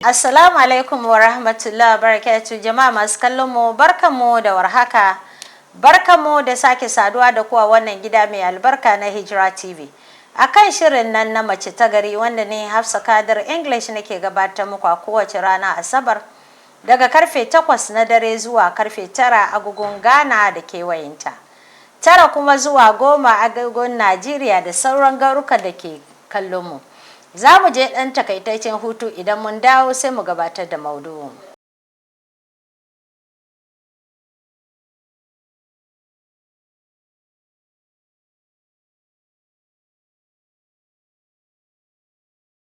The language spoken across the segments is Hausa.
Assalamu alaikum wa rahmatullahi wa barakatuh, jama'a masu kallon mu barkanmu da warhaka. Barkanmu da sake saduwa da kuwa wannan gida mai albarka na Hijira TV. Akan shirin nan na mace ta gari wanda ne Hafsa Kadir English nake gabatar muku a kowace rana Asabar daga karfe 8 na dare zuwa karfe 9 agogon Ghana da kewayenta. 9 kuma zuwa 10 agogon Najeriya da sauran garuka da ke kallon mu. Za mu je ɗan takaitaccen hutu, idan mun dawo sai mu gabatar da maudu'in.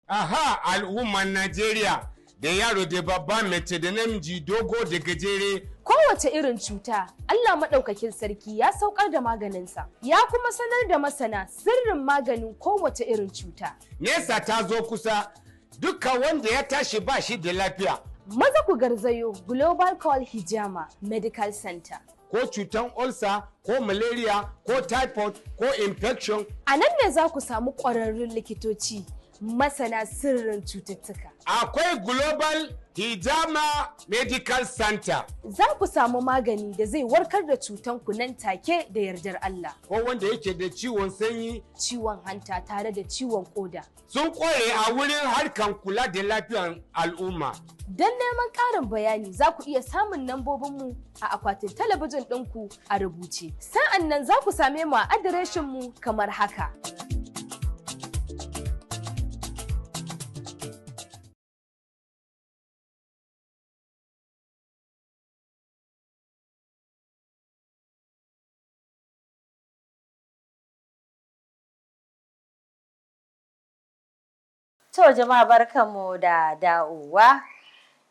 Aha, al'ummar Najeriya da yaro da babba, mace da namiji, dogo da gajere. Kowace irin cuta, Allah maɗaukakin sarki ya saukar da maganinsa, ya kuma sanar da masana sirrin maganin kowace irin cuta. Nesa ta zo kusa, duka wanda ya tashi ba shi da lafiya. Maza ku garzayo Global Call Hijama Medical Center. Ko cutan ulcer, ko malaria, ko typhoid, ko infection. A nan ne za ku samu ƙwararrun likitoci masana sirrin cututtuka. Akwai Global Hijama Medical Center. Za ku samu magani da zai warkar da cutanku nan take da yardar Allah. Ko wanda yake da ciwon sanyi, ciwon hanta tare da ciwon koda. sun kware a wurin harkan kula da lafiyar al'umma. Don neman ƙarin bayani za ku iya samun lambobinmu a akwatin talabijin ɗinku a rubuce. Sa'an nan za ku same mu a adireshinmu kamar haka. To jama'a barkanmu da dawowa.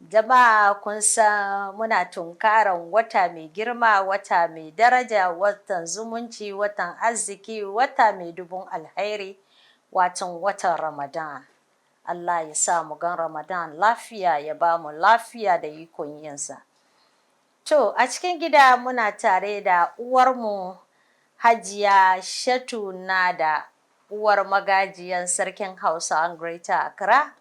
Jama'a kun san muna tunkaran wata mai girma, wata mai daraja, watan zumunci, watan arziki, wata mai dubun alhairi, watan Ramadan. Allah ya sa mu gan Ramadan lafiya, ya ba mu lafiya da ikon yinsa. To a cikin gida muna tare da uwarmu Hajiya Shatu da uwar magajiyan sarkin Hausa an Greater Accra.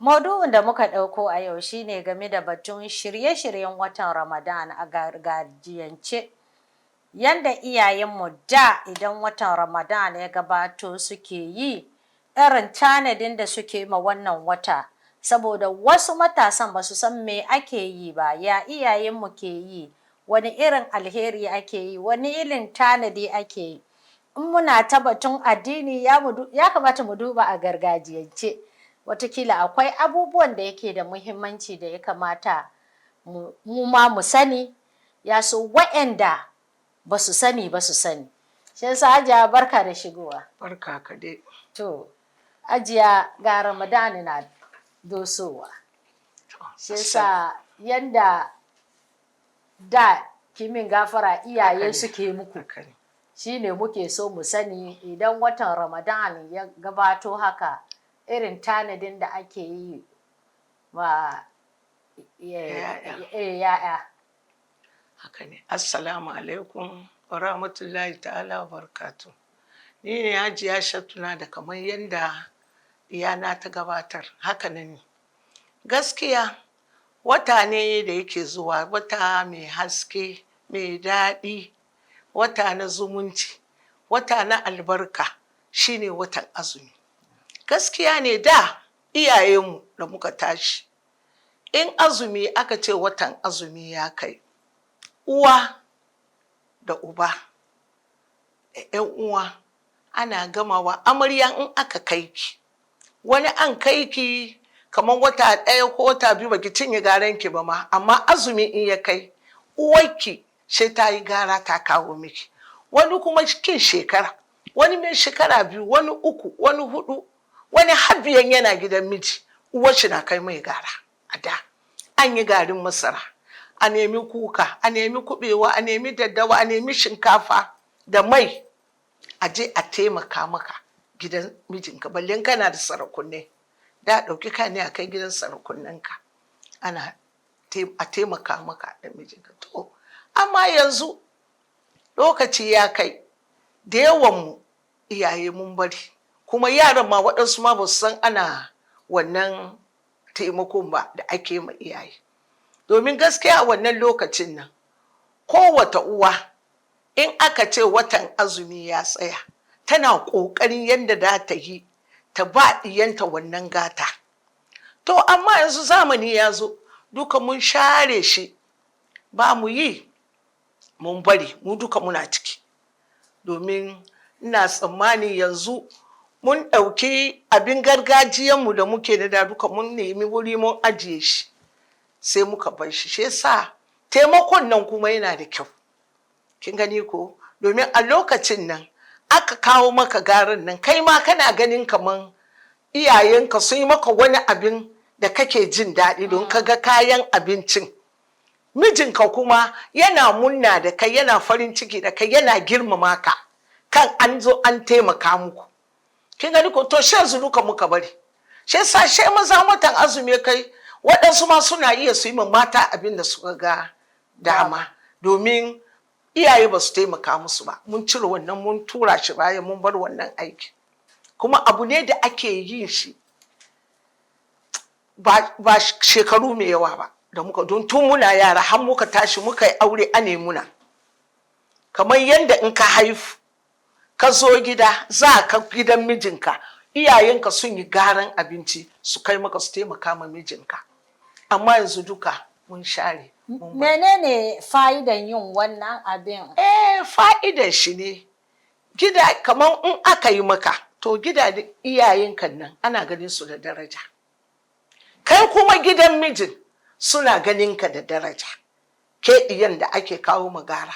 Maudu'in da muka ɗauko a yau shine game da batun shirye-shiryen watan Ramadan a gargajiyance. Yanda iyayenmu da idan watan Ramadan ya gabato suke yi, irin tanadin da suke ma wannan wata, saboda wasu matasan ba su san me ake yi ba, ya iyayenmu ke yi, wani irin alheri ake yi, wani irin tanadi ake yi. In muna ta batun addini ya kamata mu duba a gargajiyance. Watakila akwai abubuwan da yake da muhimmanci da ya kamata mu ma mu sani, ya so wa'anda ba su sani ba su sani. Shi yasa Hajiya barka da shigowa. Barka ka dai. To, Hajiya ga Ramadani na dosowa. Shi yasa yanda da kimin gafara iyaye suke muku. Shi ne muke so mu sani idan watan Ramadan ya gabato haka, irin tanadin da ake yi wa ya'ya. Haka ne. Assalamu alaikum wa rahmatullahi ta'ala wa barakatu. Ni ne Hajiya Shatuna da kamar yadda iyana ta gabatar. Haka ne. Gaskiya wata ne da yake zuwa, wata mai haske, mai daɗi, wata na zumunci, wata na albarka, shine watan azumi. Gaskiya ne da iyayenmu da muka tashi, in azumi aka ce watan azumi ya kai, uwa da uba da 'yan uwa ana gamawa. Amarya in aka kai ki, wani an kai ki kamar wata ɗaya ko wata biyu baki cinye garan ki ba ma, amma azumi in ya kai, uwarki sai ta yi gara ta kawo miki. Wani kuma cikin shekara, wani mai shekara 2, wani 3, wani 4, wani har 5 yana gidan miji, uwar shi na kai mai gara. A da an yi garin masara, a nemi kuka, a nemi kubewa, a nemi daddawa, a nemi shinkafa da mai, a je a taimaka maka gidan mijinka. Balle kana da sarakunne, da ɗauki ka ne a kai gidan sarakunnenka, ana a taimaka maka da mijinka. To amma yanzu lokaci ya kai da yawanmu iyaye mun bari, kuma yaran ma waɗansu ma ba su san ana wannan taimakon ba da ake ma iyaye. Domin gaskiya a wannan lokacin nan kowata uwa in aka ce watan azumi ya tsaya tana ƙoƙarin yadda za ta yi ta ba ɗiyanta wannan gata. To amma yanzu zamani ya zo duka mun share shi, ba mu yi, mun bari, mu duka muna ciki. Domin ina tsammani yanzu mun ɗauki abin gargajiyanmu da muke da duka mun nemi wuri mun ajiye shi sai muka bar shi. Shi yasa taimakon nan kuma yana da kyau, kin gani ko? Domin a lokacin nan aka kawo maka garin nan kai ma kana ganin kaman iyayenka sun yi maka wani abin da kake jin daɗi don ka ga kayan abincin. Mijinka kuma yana munna da kai, yana farin ciki da kai, yana girmama ka kan an zo an taimaka muku. Kin gani ko? To shi yanzu duka muka bari. Shi yasa shi maza watan azumi kai waɗansu ma suna iya su yi ma mata abin da suka ga dama domin iyaye ba su taimaka musu ba. Mun cire wannan mun tura shi bayan mun bar wannan aiki. Kuma abu ne da ake yin shi ba shekaru mai yawa ba da muka don tun muna yara har muka tashi muka yi aure ane muna. Kamar yadda in ka haifu ka zo gida za ka gidan mijinka iyayenka sun yi garan abinci su kai maka su taimaka ma mijinka. Amma yanzu duka mun share. Menene fa'idan yin wannan abin? Fa'idan shi ne gida kamar in aka yi maka to gida iyayenka nan ana ganin su da daraja. Kai kuma gidan mijin suna ganin ka da daraja. Ke iyan da ake kawo magara.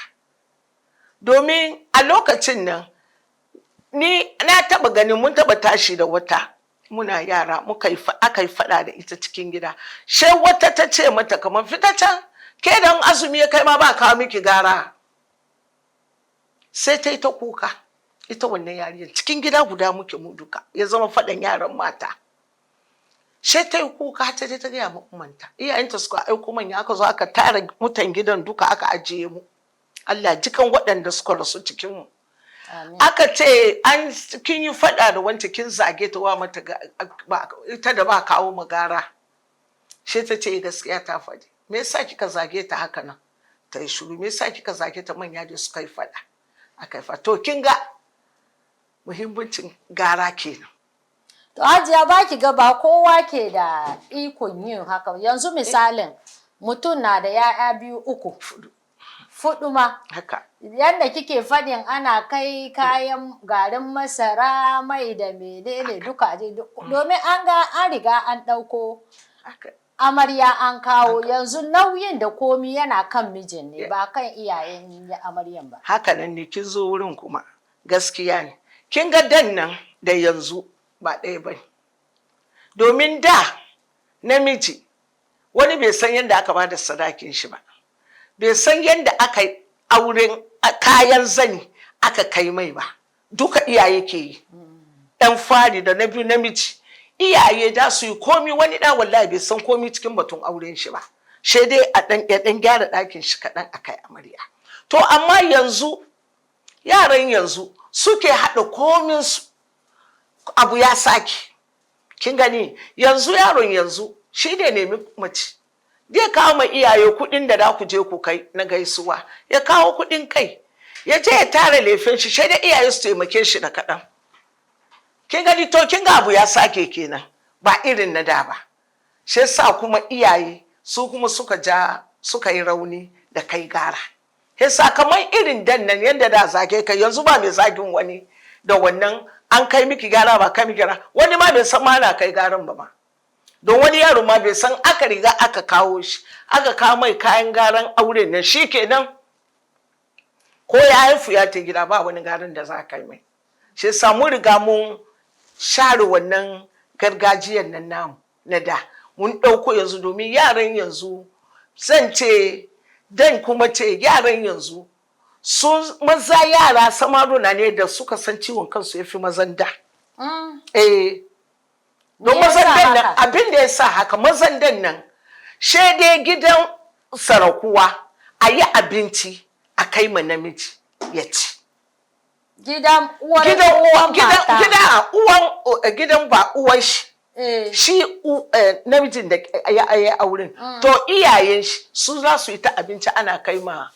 Domin a lokacin nan ni na taba ganin mun taba tashi da wata muna yara aka yi fada da ita cikin gida. Sai wata ta ce mata kamar fita can ke dan azumi ya kai ma ba kawo miki gara. Sai ta yi ta kuka ita wannan yariyar cikin gida guda muke mu duka ya zama fadan yaran mata. Sai ta yi kuka ta je ta gaya ma umanta. Iyayenta suka aiko manya aka zo aka tara mutan gidan duka aka ajiye mu. Allah jikan waɗanda suka rasu cikin mu. Aka ce an kin yi faɗa da wanda kin zage ta wa mata ita da ba kawo magara. Sai ta ce gaskiya ta faɗi. Me yasa kika zage ta haka nan? Ta yi shiru. Me yasa kika zage ta manya da suka yi faɗa? Aka yi faɗa. To kin ga muhimmancin gara kenan. To Hajiya ba ki ga ba kowa ke da ikon yin haka. Yanzu misalin mutum na da 'ya'ya 2, 3, 4 ma. Haka. Yadda kike faɗin ana kai kayan garin masara mai da menene duka domin an riga an ɗauko amarya an kawo yanzu nauyin da komi yana kan mijin ne ba kan iyayen amaryan ba. Haka nan ne kin zo wurin kuma gaskiya ne. Kin ga dan nan da yanzu ba ɗaya ba ne. Domin da namiji wani bai san yadda aka ba da sadakin shi ba. Bai san yadda aka yi auren kayan zani aka kai mai ba. Duka iyaye ke yi. Ɗan fari da na biyu namiji. Iyaye da su yi komi wani ɗan wallahi bai san komi cikin batun auren shi ba. Sai dai a ɗan gyara ɗakin shi kaɗan a kai amarya. To amma yanzu yaran yanzu suke haɗa kominsu. Abu ya sake. Kin gani yanzu yaron yanzu shi ne nemi mace. Zai kawo ma iyaye kuɗin da za ku je ku kai na gaisuwa. Ya kawo kuɗin kai. Ya je ya tara laifin shi sai da iyaye su taimake shi da kaɗan. Kin gani to kin ga abu ya sake kenan ba irin na da ba. Shi yasa kuma iyaye su kuma suka yi rauni da kai gara. Yasa kamar irin dan nan yanda da zage kai yanzu ba mai zagin wani da wannan an kai miki gara ba kai miki gara wani ma bai san ma na kai garan ba ma. Don wani yaro ma bai san aka riga aka kawo shi aka kawo mai kayan garan aure nan shi kenan ko ya haifu ya ta gida ba wani garan da za ka yi mai. Shi yasa mun riga mun share wannan gargajiyar nan namu na da mun ɗauko yanzu domin yaran yanzu zan ce dan kuma ce yaran yanzu sun maza yara samaruna ne da suka san ciwon kansu ya fi mazan da. Don mazan dan nan abin da ya sa haka mazan dan nan dai gidan sarakuwa a yi abinci a kai ma namiji ya ci. Gidan ba uwan shi shi namijin da ya auren to iyayen shi su za su yi ta abinci ana kai ma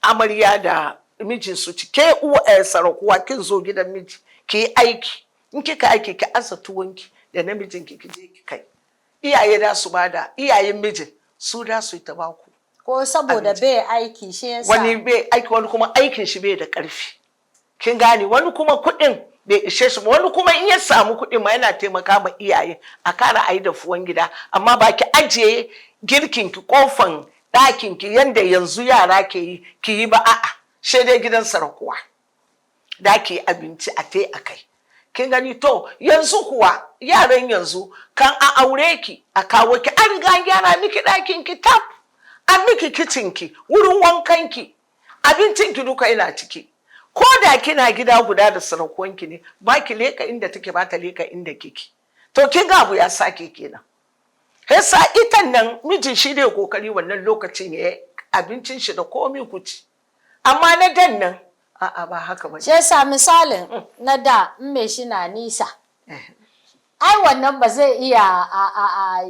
amarya da mijin su ci ke sarakuwa kin zo gidan miji ki yi aiki in kika aiki ki asa tuwonki da namijin ki je ki kai iyaye da su bada iyayen mijin su da su yi ta baku ko saboda bai aiki shi yasa wani bai aiki wani kuma aikin shi bai da karfi kin gane wani kuma kuɗin bai ishe shi wani kuma in ya samu kuɗin ma yana taimaka ma iyaye a kara ayi da fuwan gida amma ba ki ajiye girkin ki kofan ɗakin ki yanda yanzu yara ke yi ki yi ba a'a sai dai gidan sarakuwa da ki abinci a tai a kai kin gani to yanzu kuwa yaran yanzu kan a aure ki a kawo ki an riga gyara miki ɗakin ki tab an miki kicin ki wurin wankan ki abincin ki duka yana ciki ko da kina gida guda da sarakuwanki ne ba ki leka inda take ba ta leka inda kike to kin ga abu ya sake kenan yasa itan nan mijin shi ne kokari wannan lokacin ya abincin shi da komai ku ci amma na dan nan a'a ba haka ba shi yasa misalin na da in me shi na nisa ai wannan ba zai iya a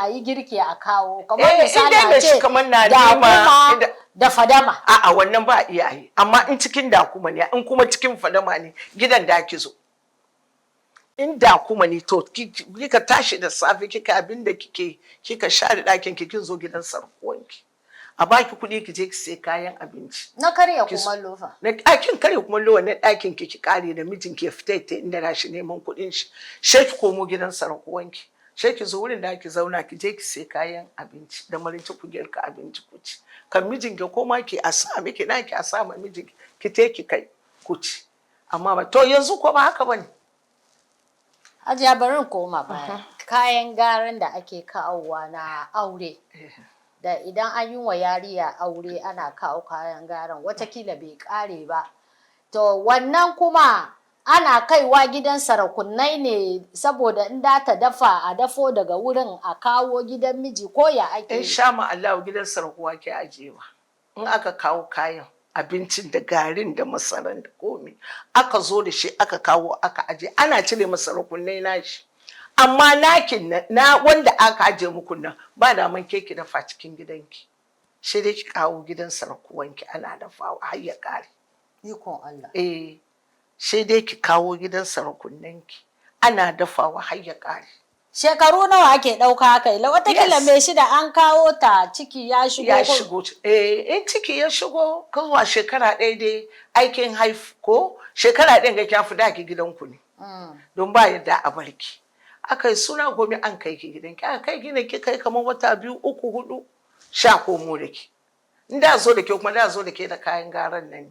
yi girki a kawo kamar misali a ce da kuma da fadama a'a wannan ba iya yi amma in cikin da kuma ne in kuma cikin fadama ne gidan da ki zo in da kuma ne to kika tashi da safe kika abin da kika share ɗakin kin zo gidan sarkuwanki a baki kuɗi ki je ki sai kayan abinci na karya kumallo fa na ɗakin karya kumallo wannan ɗakin ki kare da mijin ki fita ta inda na shi neman kuɗin shi sai ki komo gidan sarkuwanki sai ki zo wurin da ki zauna ki je ki sai kayan abinci da marinci ku girka abinci ku ci kan mijin ki koma ki a sa miki ki a sa ma mijin ki te ki kai ku ci amma ba to yanzu ko ba haka bane Hajiya bari in koma baya kayan garan da ake kawowa na aure da idan an yi wa yariya aure ana kawo kayan garan watakila bai kare ba to wannan kuma ana kaiwa gidan sarakunai ne saboda in da ta dafa a dafo daga wurin a kawo gidan miji ko ya ake in sha ma Allah gidan sarakuwa ke ajewa in aka kawo kayan abincin da garin da masaran da komi aka zo da shi aka kawo aka aje ana cire masarakunai nashi amma nakin na wanda aka aje muku nan ba da man keki dafa cikin gidanki sai dai ki kawo gidan sarakuwanki ana dafawa har ya kare ikon Allah sai dai ki kawo gidan sarakunanki ana dafawa har ya kare shekaru nawa ake ɗauka haka ila watakila mai shi da an kawo ta ciki ya shigo in ciki ya shigo zuwa shekara ɗaya dai aikin haifu ko shekara ɗaya ga kyafi da ki gidanku ne don ba yadda a barki aka yi suna gobe an kai ki gidanki aka kai gina ki kai kamar wata 2 3 4 sha komo da ki in da zo da ke kuma da zo da ke da kayan garan nan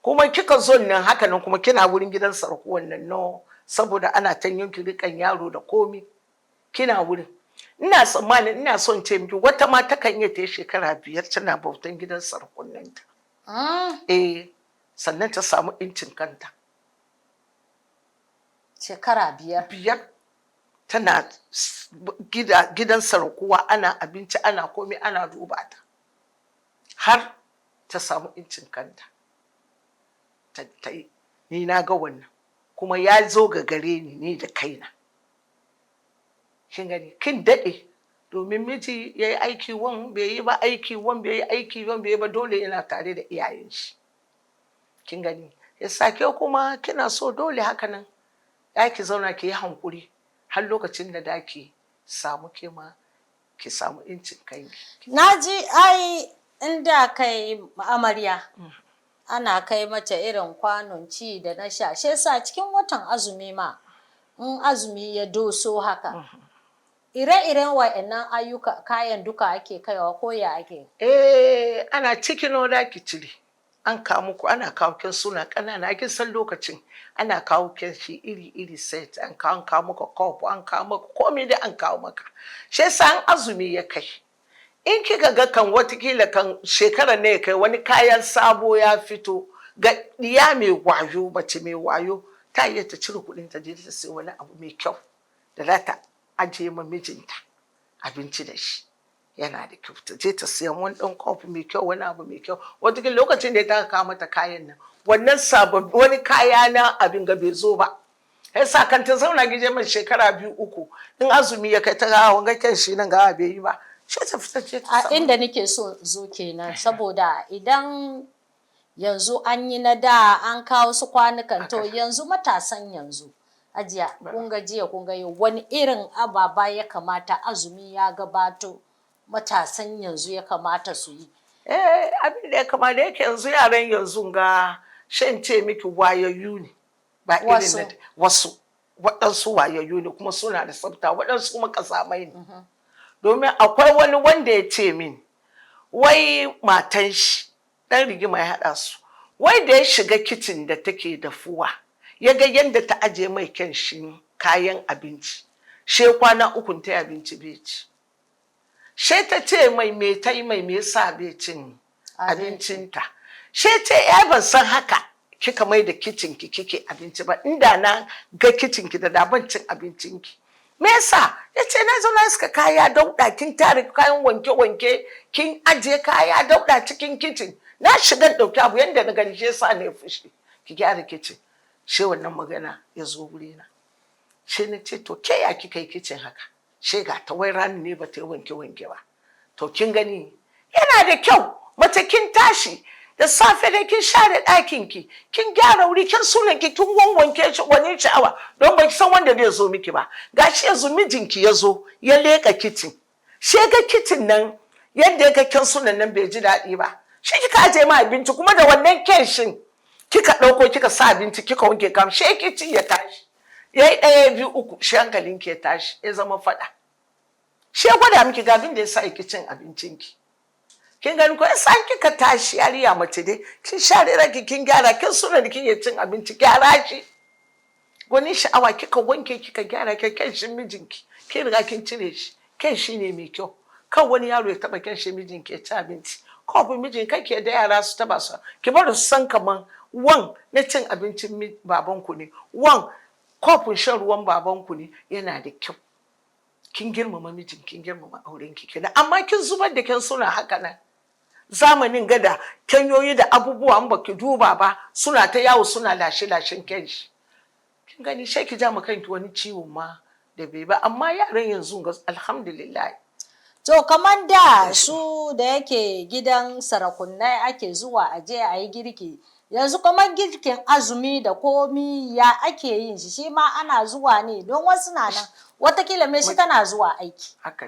kuma kika zo nan haka nan kuma kina wurin gidan sarkuwan nan no saboda ana tan yanki rikan yaro da komi kina wurin ina tsammanin ina son ce miki wata ma takan iya ta shekara 5 tana bautan gidan sarkunan ta sannan ta samu incin kanta shekara 5 tana gidan sarkuwa ana abinci ana komi ana duba ta har ta samu incin kanta ta yi ni na ga wannan kuma ya zo ga gare ni da kaina kin gani kin daɗe domin miji ya yi aiki wan bai yi ba aiki wan bai yi aiki wan bai yi ba dole yana tare da iyayen shi kin gani ya sake kuma kina so dole haka nan ya ki zauna ki yi hankuri har lokacin da da ki samu kema ki samu incin kanki na ji ai inda kai amarya ana kai mata irin kwanon ci da na sha shi yasa cikin watan azumi ma in azumi ya doso haka ire-iren wa'annan ayyuka kayan duka ake kaiwa ko ya ake ana cikin oda ki cire an kawo muku ana kawo kin suna kanana kin san lokacin ana kawo kin shi iri set an kawo muku kofu an kawo muku komai da an kawo maka shi yasa an azumi ya kai in kika ga kan watakila kan shekara ne kai wani kayan sabo ya fito ga diya mai wayo mace mai wayo ta iya ta cire kuɗin ta je ta sai wani abu mai kyau da za ta ajiye ma mijinta abinci da shi yana da kyau ta je ta siya wani ɗan kofi mai kyau wani abu mai kyau watakila lokacin da ta kawo mata kayan nan wannan sabon wani kaya na abin ga bai zo ba sa kan ta zauna gije mai shekara 2-3 in azumi ya kai ta ga wanga kyan shi nan ga bai yi ba sai ta fita ce ta a inda nake so zo kenan saboda idan yanzu an yi na da an kawo su kwanukan to yanzu matasan yanzu ajiya kun ga jiya kun ga yau wani irin ababa ya kamata azumi ya gabato matasan yanzu ya kamata su yi abin da ya kamata da yake yanzu yaran yanzu ga shan ce miki wayayyu ne ba irin na wasu waɗansu wayayyu ne kuma suna da tsafta waɗansu kuma kasamai ne domin akwai wani wanda ya ce min wai matan shi ɗan rigima ya haɗa su wai da ya shiga kicin da take dafuwa ya ga yadda ta aje mai kyan shi kayan abinci she kwana 3 ta abinci bai ci she ta ce mai me ta yi mai me yasa bai cin abincinta she ce ya ban san haka kika mai da kicin ki kike abinci ba inda na ga kicin ki da daban cin abincin ki me yasa yace na zo na iska kaya dauda kin tare kayan wanke kin aje kaya dauda cikin kicin na shiga dauki abu yanda na gani shi yasa ne fushi ki gyara kicin she wannan magana ya zo gure na she na ce to ke ya kika yi kicin haka she ga ta wai ran ne ba ta yi wanke ba to kin gani yana da kyau mace kin tashi da safe da kin share ɗakin ki kin gyara wuri kin sunan ki kin wanke shi wani sha'awa don ba ki san wanda zai zo miki ba gashi yanzu mijinki ya zo ya leka kicin she ga kicin nan yadda ya ga kin sunan nan bai ji daɗi ba shi kika aje ma abinci kuma da wannan kenshin kika ɗauko kika sa abinci kika wanke kam she kicin ya tashi yayi 1 2 3 shi hankalin ki ya tashi ya zama faɗa she gwada miki ga abin da ya sa ki cin abincin ki kin gani ko san kika tashi yariya mace dai kin share raki kin gyara kin suna da kin cin abinci gyara shi wani sha'awa kika wanke kika gyara kan shin mijinki kin riga kin cire shi kan shi ne mai kyau kan wani yaro ya taba kan shi mijinki ya ci abinci ko bu mijin kake da yara su taba su ki bar su san kaman wan na cin abincin babanku ne wan kofin shan ruwan babanku ne yana da kyau kin girmama mijin kin girmama aurenki kenan amma kin zubar da kin suna haka nan zamanin gada kanyoyi da abubuwan baki duba ba suna ta yawo suna lashe-lashen kenshi kin gani sai ki ja ma kanki wani ciwo ma da bai ba amma yaran yanzu ga alhamdulillah to kamar da su da yake gidan sarakunai ake zuwa aje a yi girki yanzu kamar girkin azumi da komi ya ake yin shi ma ana zuwa ne don wasu na nan watakila me shi tana zuwa aiki haka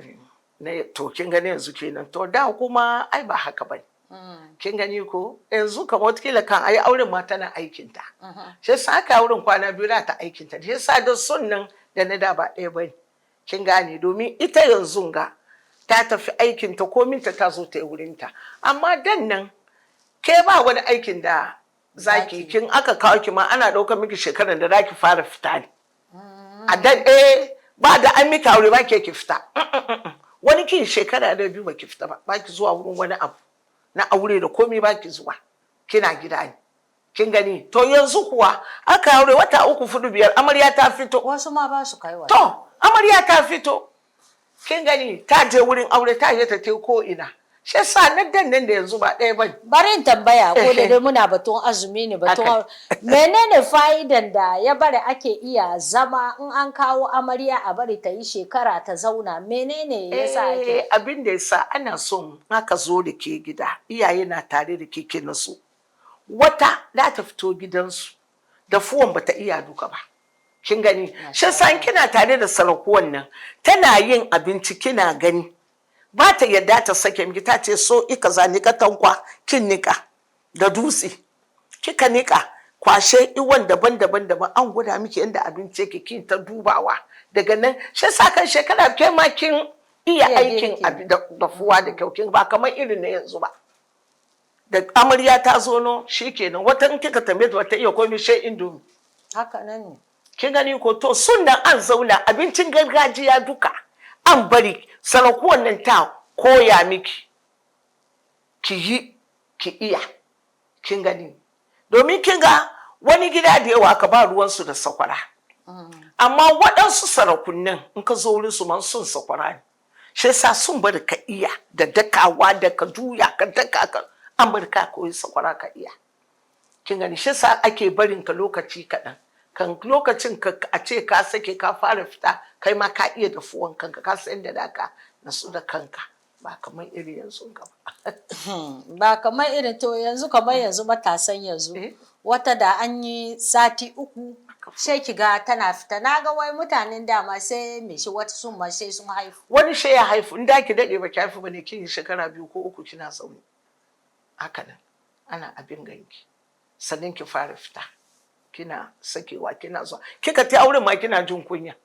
ne to kin gani yanzu kenan to da kuma ai ba haka bane kin gani ko yanzu kamar watakila kan ai auren ma tana aikin ta shi yasa aka auren kwana 2 da ta aikin ta shi yasa da sunnan da na da ba ɗaya bane kin gane domin ita yanzu ga ta tafi aikin ta komin ta zo ta yi wurin ta amma dan nan ke ba wani aikin da zaki kin aka kawo ki ma ana ɗaukar miki shekaran da zaki fara fita ne a dan ba da an miki aure ba ke ki fita wani kin shekara da 2 ba ki fita ba ki zuwa wurin wani abu na aure da komai ba ki zuwa kina gida ne kin gani to yanzu kuwa aka aure wata 3 4 5 amarya ta fito wasu ma ba su kai to amarya ta fito kin gani ta je wurin aure ta je ta te ko ina shi yasa nan da yanzu ba ɗaya bane bari in tambaya ko da dai muna batun azumi ne batun menene fa'idan da ya bari ake iya zama in an kawo amarya a bari ta yi shekara ta zauna menene yasa ake abin da yasa ana son aka zo da ke gida iyaye na tare da ke nasu wata za ta fito gidansu da fuwan bata iya duka ba kin gani shi yasa kina tare da sarakuwan nan tana yin abinci kina gani ba ta yadda ta sake miki ta ce so ika za nika tankwa kin nika da dutse kika nika kwashe iwan daban-daban an gwada miki yadda abinci yake kin ta dubawa daga nan shi yasa kan shekara ke ma kin iya aikin da fuwa da kyau kin ba kamar irin na yanzu ba da amarya ta zo no shikenan wata in kika tambaye ta wata iya komai sai indomi haka nan ne kin gani ko to sunnan an zauna abincin gargajiya duka an bari sarakuwan nan ta koya miki ki yi ki iya kin gani domin kin ga wani gida da yawa ka ba ruwansu da sakwara amma waɗansu sarakunan in ka zo wurin su man sun sakwara ne shi yasa sun bari ka iya da dakawa da ka juya ka daka ka an bari ka koyi sakwara ka iya kin gani shi yasa ake barin ka lokaci kaɗan kan lokacin a ce ka sake ka fara fita kai ma ka iya dafuwan kanka ka san da ka nasu da kanka ba kamar iri yanzu ba. Ba kamar irin to yanzu kamar yanzu matasan yanzu wata da an yi sati 3 sai ki ga tana fita na ga wai mutanen dama sai me shi wata sun ma sai sun haifu wani shi ya haifu in da ki dade ba ki haifu bane kin yi shekara 2 ko 3 kina zaune haka nan ana abin ganki sannan ki fara fita kina sakewa kina zuwa kika ta auren ma kina jin kunya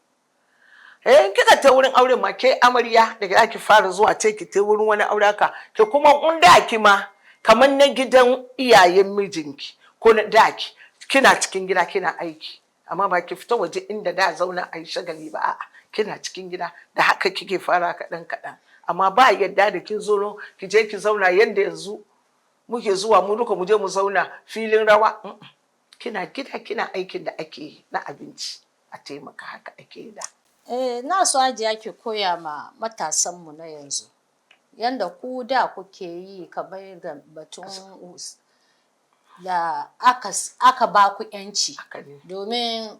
kika ta wurin auren ma ke amarya daga ki fara zuwa ce ki ta wurin wani aure ka ke kuma in da ki ma kamar na gidan iyayen mijinki ko na daki kina cikin gida kina aiki amma ba ki fita waje inda da zauna a yi shagali ba a'a kina cikin gida da haka kike fara kaɗan amma ba yadda da kin zo ki je ki zauna yanda yanzu muke zuwa mu duka mu je mu zauna filin rawa kina gida kina aikin da ake yi na abinci a taimaka haka ake yi da. Na so Hajiya ki koya ma matasanmu na yanzu yanda ku da kuke yi kamar da batun da aka ba ku yanci domin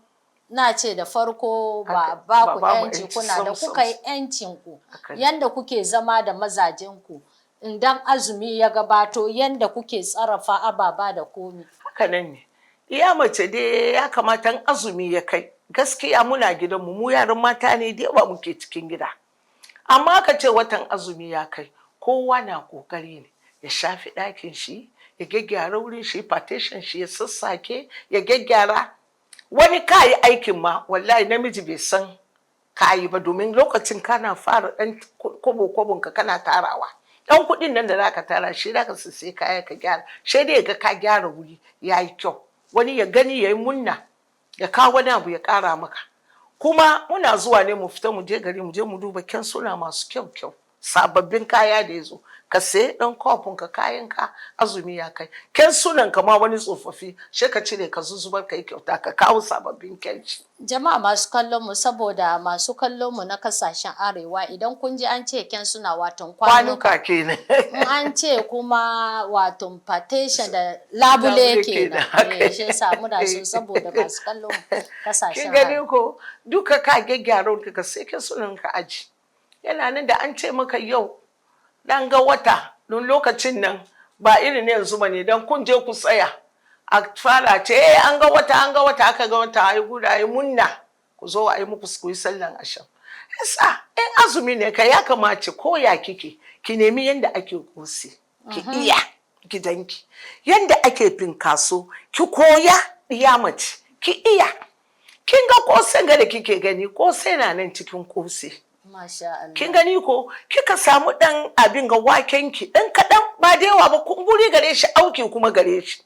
na ce da farko ba ku yanci kuna da kuka yi yancin ku yanda kuke zama da mazajen ku idan azumi ya gabato yanda kuke tsarafa ababa da komi. Haka nan ne iya mace dai ya kamata azumi ya kai gaskiya muna gidanmu mu yaran mata ne da yawa muke cikin gida amma ka ce watan azumi ya kai kowa na kokari ne ya shafi ɗakin shi ya gyaggyara wurin shi partition shi ya sassake ya gyaggyara wani kayi aikin ma wallahi namiji bai san kayi ba domin lokacin kana fara ɗan kwabo ka kana tarawa ɗan kuɗin nan da zaka tara shi zaka sai kaya ka gyara sai dai ga ka gyara wuri yayi kyau wani ya gani yayi munna ya kawo wani abu ya ƙara maka kuma muna zuwa ne mu fita mu je gari mu je mu duba kyan suna masu kyau sababbin kaya da ya zo ka sayi ɗan kofin ka kayan ka azumi ya kai kyan sunan ka ma wani tsofaffi sai ka cire ka zuzubar ka yi kyauta ka kawo sababbin kyanci. Jama'a masu kallon mu saboda masu kallon mu na kasashen arewa idan kun ji an ce kyan suna watan kwanuka kenan an ce kuma watan partition da labule kenan shi yasa muna so saboda masu kallon mu kasashen arewa. Kin gani ko duka ka gyaggyara ka sai kyan sunan ka aji yana nan da an ce maka yau dan ga wata don lokacin nan ba irin ne yanzu bane dan kun je ku tsaya a fara ce an ga wata aka ga wata ai guda ai munna ku zo ai muku ku yi sallan asham yasa in azumi ne ka ya kamace ko ya kike ki nemi yanda ake kosi ki iya gidanki yanda ake finkaso ki koya iya mace ki iya kin ga kosen ga da kike gani kosai na nan cikin kosi. Kin gani ko kika samu dan abin ga waken ki dan kadan ba da yawa ba kumburi gare shi auki kuma gare shi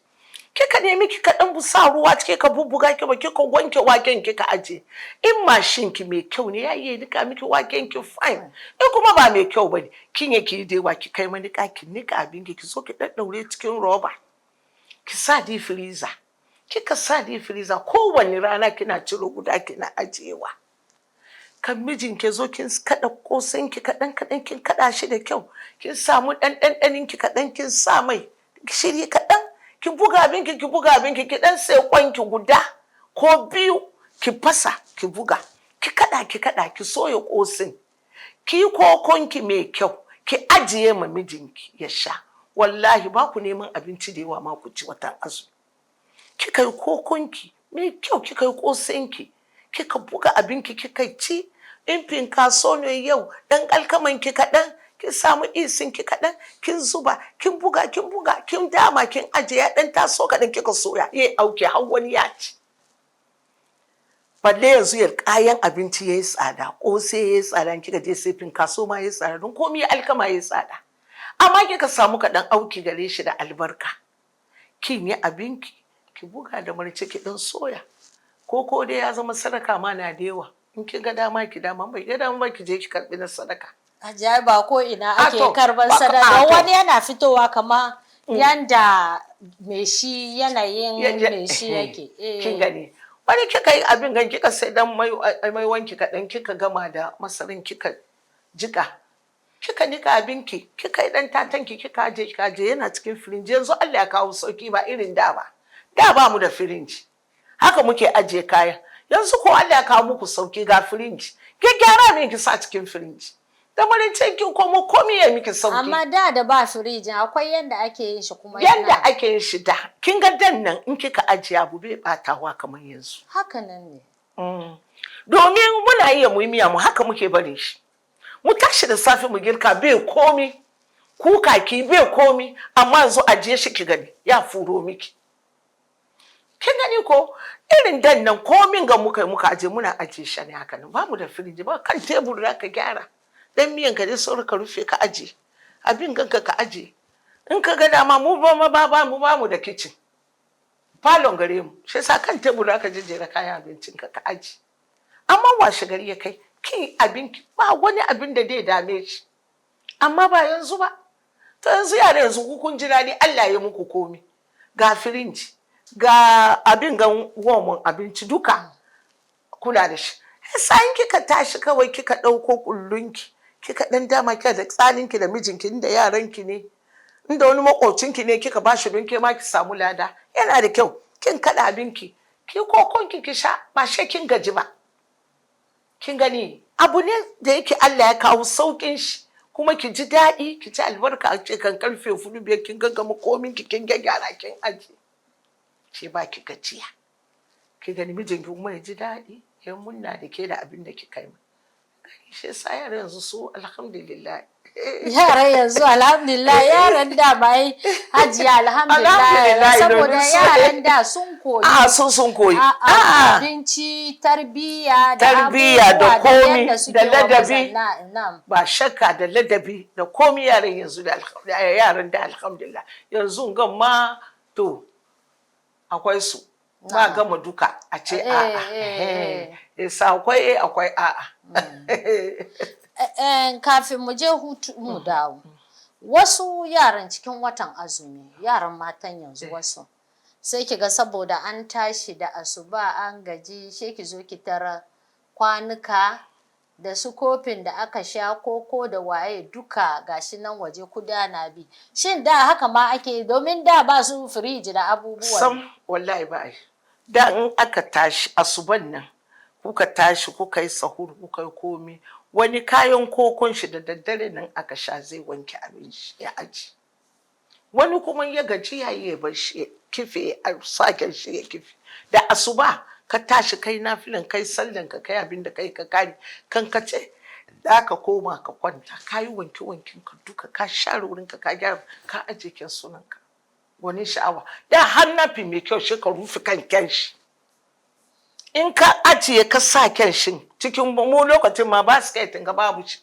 kika nemi kika dan busa ruwa cike ka bubbuga ki ba kika wanke waken kika aje in mashin ki mai kyau ne yayi nika miki waken ki fine in kuma ba mai kyau bane kin yake dai wa ki kai mani ka ki nika abin ki so ki daddaure cikin roba ki sa di freezer kika sa di freezer kowanne rana kina ciro guda kina ajewa kan mijin ke zo kin kada kosan ki kadan kin kada shi da kyau kin samu dan ki kadan kin sa mai shiri kadan ki buga abinki ki dan sai kwanki guda ko 2 ki fasa ki buga ki kada ki soya kosin ki kokonki mai kyau ki ajiye ma mijinki ya sha wallahi ba ku neman abinci da yawa ma ku ci watan azumi kika yi kokonki mai kyau kika yi kosinki kika buga abinki kika ci in finkaso ne yau dan alkaman ki kadan kin samu isin ki kadan kin zuba kin buga kin dama kin aje ya dan taso kadan kika soya auke har wani ya ci balle yanzu ya kayan abinci yayi tsada ko sai yayi tsada kika je sai finkaso ma yayi tsada don komai alkama yayi tsada amma kika samu kadan auki gare shi da albarka kin yi abinki ki buga da marce ki dan soya ko dai ya zama sadaka ma na da yawa in kin ga dama ki dama bai ga dama ki je ki karbi na sadaka Hajiya ba ko ina ake karban sadaka wani yana fitowa kama yanda me shi yanayin me shi yake kin gani wani kika yi abin gan kika sai dan mai wanki kadan kika gama da masarin kika jika kika nika abinki kika yi dan tatanki kika je yana cikin firinji yanzu Allah ya kawo sauki ba irin da ba mu da firinji haka muke ajiye kayan. Yanzu ko Allah ya kawo muku sauki ga firinji, ki gyara min ki sa cikin firinji. Da marincin ki komo komai ya miki sauki. Amma da ba firijin akwai yanda ake yin shi kuma yanda ake yin shi da kin ga dan nan in kika ajiye abu bai batawa kamar yanzu. Haka nan ne. Domin muna iya mu miya mu haka muke barin shi. Mu tashi da safe mu girka bai komi, kuka ki bai komi, amma yanzu ajiye shi ki gani ya furo miki. Kin gani ko irin dan nan komin ga muka aje muna ajiye shi ne haka nan, ba mu da firiji ba, kan tebur da ka gyara dan miyan ka dai sauri ka rufe ka aje, abin ganka ka aje. In ka ga dama mu ba mu da kitchen, falon gare mu, shi yasa kan tebur da ka jejjera kayan abincin ka aje. Amma washe gari ya kai ki abinki ba wani abin da zai dame shi. Amma ba yanzu ba. To yanzu yara yanzu kun ji daɗi Allah ya muku komi. Ga firinji, ga abin ga woman abinci duka kula da shi. Sai kika tashi kawai kika ɗauko kullunki, kika ɗan dama kika da tsaninki da mijinki inda yaranki ne. Inda wani makocinki ne kika bashi don ke ma ki samu lada. Yana da kyau kin kaɗa abinki, ki kokonki ki sha ba shi kin gaji ba. Kin gani abu ne da yake Allah ya kawo saukin shi kuma ki ji daɗi ki ci albarka a ce kan karfe 4-5 kin gaggama komin ki kin gyara kin aji ce ba ki gajiya ki gani mijinki kuma ya ji daɗi ya munna da ke da abin da kika yi shi yasa yara yanzu su alhamdulillah Yaran yanzu alhamdulillah, yaran da bai Hajiya alhamdulillah saboda yaran da sun koyi. Sun koyi. Abinci, tarbiyya da komi da ladabi. Ba shakka da ladabi da komi yaran yanzu da yaran da alhamdulillah. Yanzu gamma to akwai su. Ba gama duka a ce a'a. Yasa akwai a'a. Kafin mu je hutu mu dawo, wasu yaran cikin watan azumi, yaran matan yanzu wasu sai kiga saboda an tashi da asuba an gaji sai ki zo ki tara kwanuka da su kofin da aka sha koko da waye duka gashi nan waje kuda na bi. Shin da haka ma ake, domin da ba su firiji da abubuwan? Sam wallahi ba ai. Da in aka tashi asuban nan kuka tashi kuka yi sahur kuka yi komi, wani kayan kokon shi da daddare nan aka sha zai wanke abin shi ya aji. Wani kuma ya gaji ya yi bar shi ya kife a sake shi ya kife. Da asuba ka tashi kai nafilin kai sallan ka kai abin da kai ka kare kan ka ce da ka koma ka kwanta ka yi wanke wankin ka duka ka share wurin ka gyara ka aje kin sunan ka. Wani sha'awa da har nafi mai kyau shi ka rufe kan shi. In ka ajiye ka sa kyan shin cikin mu lokacin ma basket ga babu shi,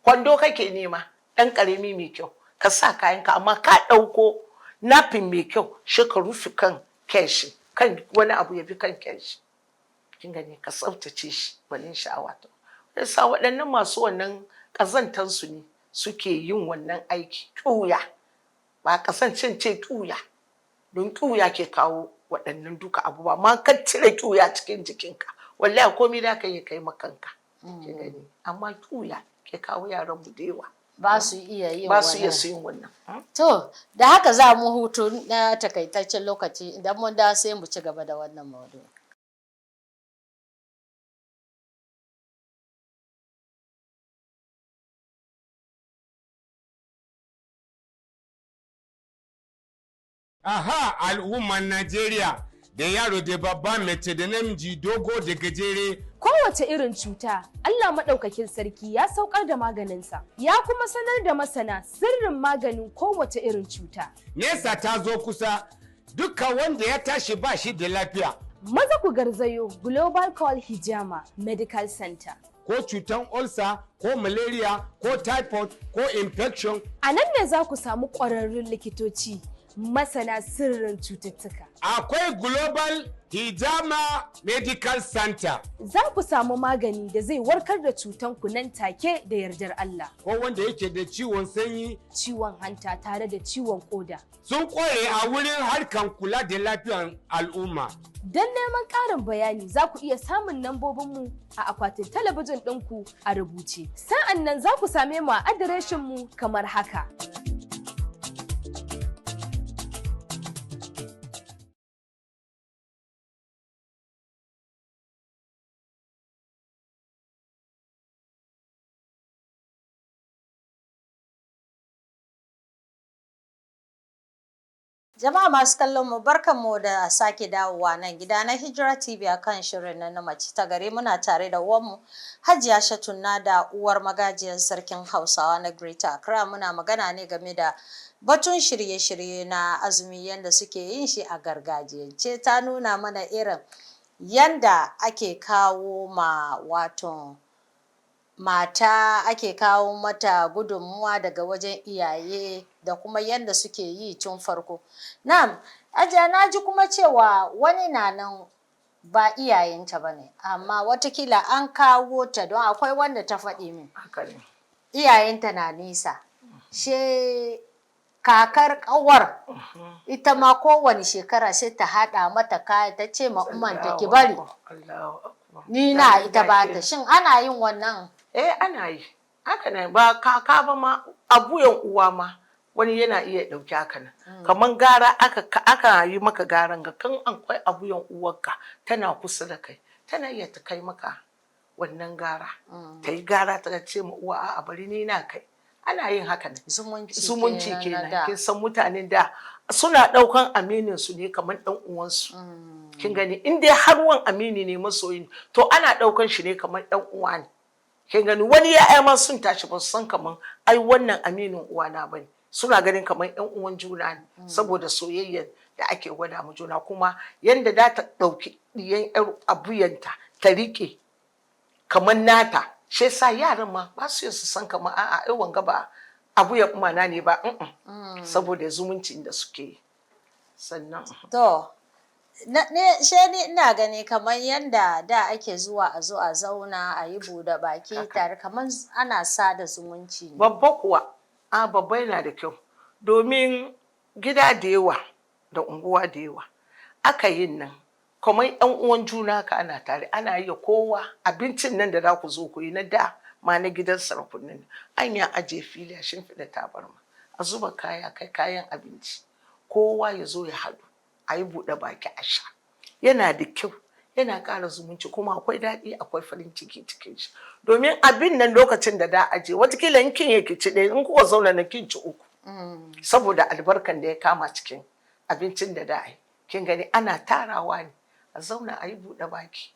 kwando kake nema ɗan ƙarami mai kyau ka sa kayanka, amma ka ɗauko nafin mai kyau shi ka rufe kan kyan shi, kan wani abu ya bi kan kyan shi. Kin gani ka tsaftace shi gwanin sha'awa. To yasa waɗannan masu wannan ƙazantar su ne suke yin wannan aiki ƙuya, ba ƙasancin ce ƙuya, don ƙuya ke kawo waɗannan duka abubuwa, ma ka cire ƙuya cikin jikinka wallahi komai da ka yi kai makanka. Amma ƙuya ke kawo yaran mu da yawa ba su iya yin wannan. To da haka za mu hutu na takaitaccen lokaci, idan mun da sai mu ci gaba da wannan maudu. Aha, al'umman Najeriya da yaro da babba, mace da namiji, dogo da gajere. Kowace irin cuta, Allah maɗaukakin sarki ya saukar da maganinsa, ya kuma sanar da masana sirrin maganin kowace irin cuta. Nesa ta zo kusa, duka wanda ya tashi ba shi da lafiya. Maza ku garzayo Global Call Hijama Medical Center. Ko cutan ulcer, ko malaria, ko typhoid, ko infection. A nan ne za ku samu ƙwararrun likitoci masana sirrin cututtuka. Akwai Global Hijama Medical Center. Za ku samu magani da zai warkar da cutanku nan take da yardar Allah. Ko wanda yake da ciwon sanyi, ciwon hanta tare da ciwon koda. Sun kware a wurin harkan kula da lafiyar al'umma. Don neman ƙarin bayani za ku iya samun lambobinmu a akwatin talabijin ɗinku a rubuce. Sa'an nan za ku same mu a adireshinmu kamar haka. Jama'a masu kallon mu barkanmu da sake dawowa nan gida na Hijira TV akan shirin na mace ta gari, muna tare da uwanmu Hajiya Shatunna da uwar magajiyar sarkin Hausawa na Greater Accra. Muna magana ne game da batun shirye-shirye na azumi yanda suke yin shi a gargajiyance. Ta nuna mana irin yanda ake kawo ma wato mata ake kawo mata gudunmuwa daga wajen iyaye da kuma yadda suke yi tun farko. Na'am, Hajiya na ji kuma cewa wani na nan ba iyayenta ba ne, amma watakila an kawo ta don akwai wanda ta faɗi min. Iyayenta na nisa. She kakar ƙawar ita ma kowane shekara sai ta haɗa mata kaya ta ce ma umanta ki bari. Ni na ita ba ta. Shin ana yin wannan? Ana yi. Haka ne ba kaka ba ma abuyan uwa ma wani yana iya ɗauki haka nan. Kamar gara aka yi maka garan ga kan akwai abuyan uwarka tana kusa da kai. Tana iya ta kai maka wannan gara. Ta yi gara ta ce ma uwa a bari ni na kai. Ana yin haka nan. Zumunci kenan. Kin san mutanen da suna ɗaukan aminin su ne kamar ɗan uwansu. Kin gani in dai har wan amini ne masoyi to ana ɗaukan shi ne kamar ɗan uwa ne. Kin gani wani ya'ya ma sun tashi ba su san kaman ai wannan aminin uwana bane, suna ganin kaman yan uwan juna ne saboda soyayyar da ake gwada mu juna, kuma yanda da ta ɗauki ɗiyan yar abuyanta ta rike kaman nata, shi yasa yaran ma ba su su san kaman a'a ai wanga ba abuyan umana ne ba saboda zumuncin da suke yi. Sannan to ni ina gani kamar yanda da ake zuwa a zo a zauna a yi buɗe baki tare kamar ana sada zumunci ne. Babba kuwa babba yana da kyau domin gida da yawa da unguwa da yawa aka yin nan kamar yan uwan juna ka ana tare, ana yi kowa abincin nan da za ku zo ku yi na da ma na gidan sarakunan an ya aje fili a shimfiɗa tabarma a zuba kaya kai kayan abinci kowa ya zo ya haɗu a yi buɗe baki a sha, yana da kyau, yana ƙara zumunci kuma akwai daɗi akwai farin ciki cikin shi, domin abin nan lokacin da aje watakila in kin yake ci ɗaya in kuka zauna na kin ci uku saboda albarkan da ya kama cikin abincin da yi. Kin gani ana tarawa ne a zauna a yi buɗe baki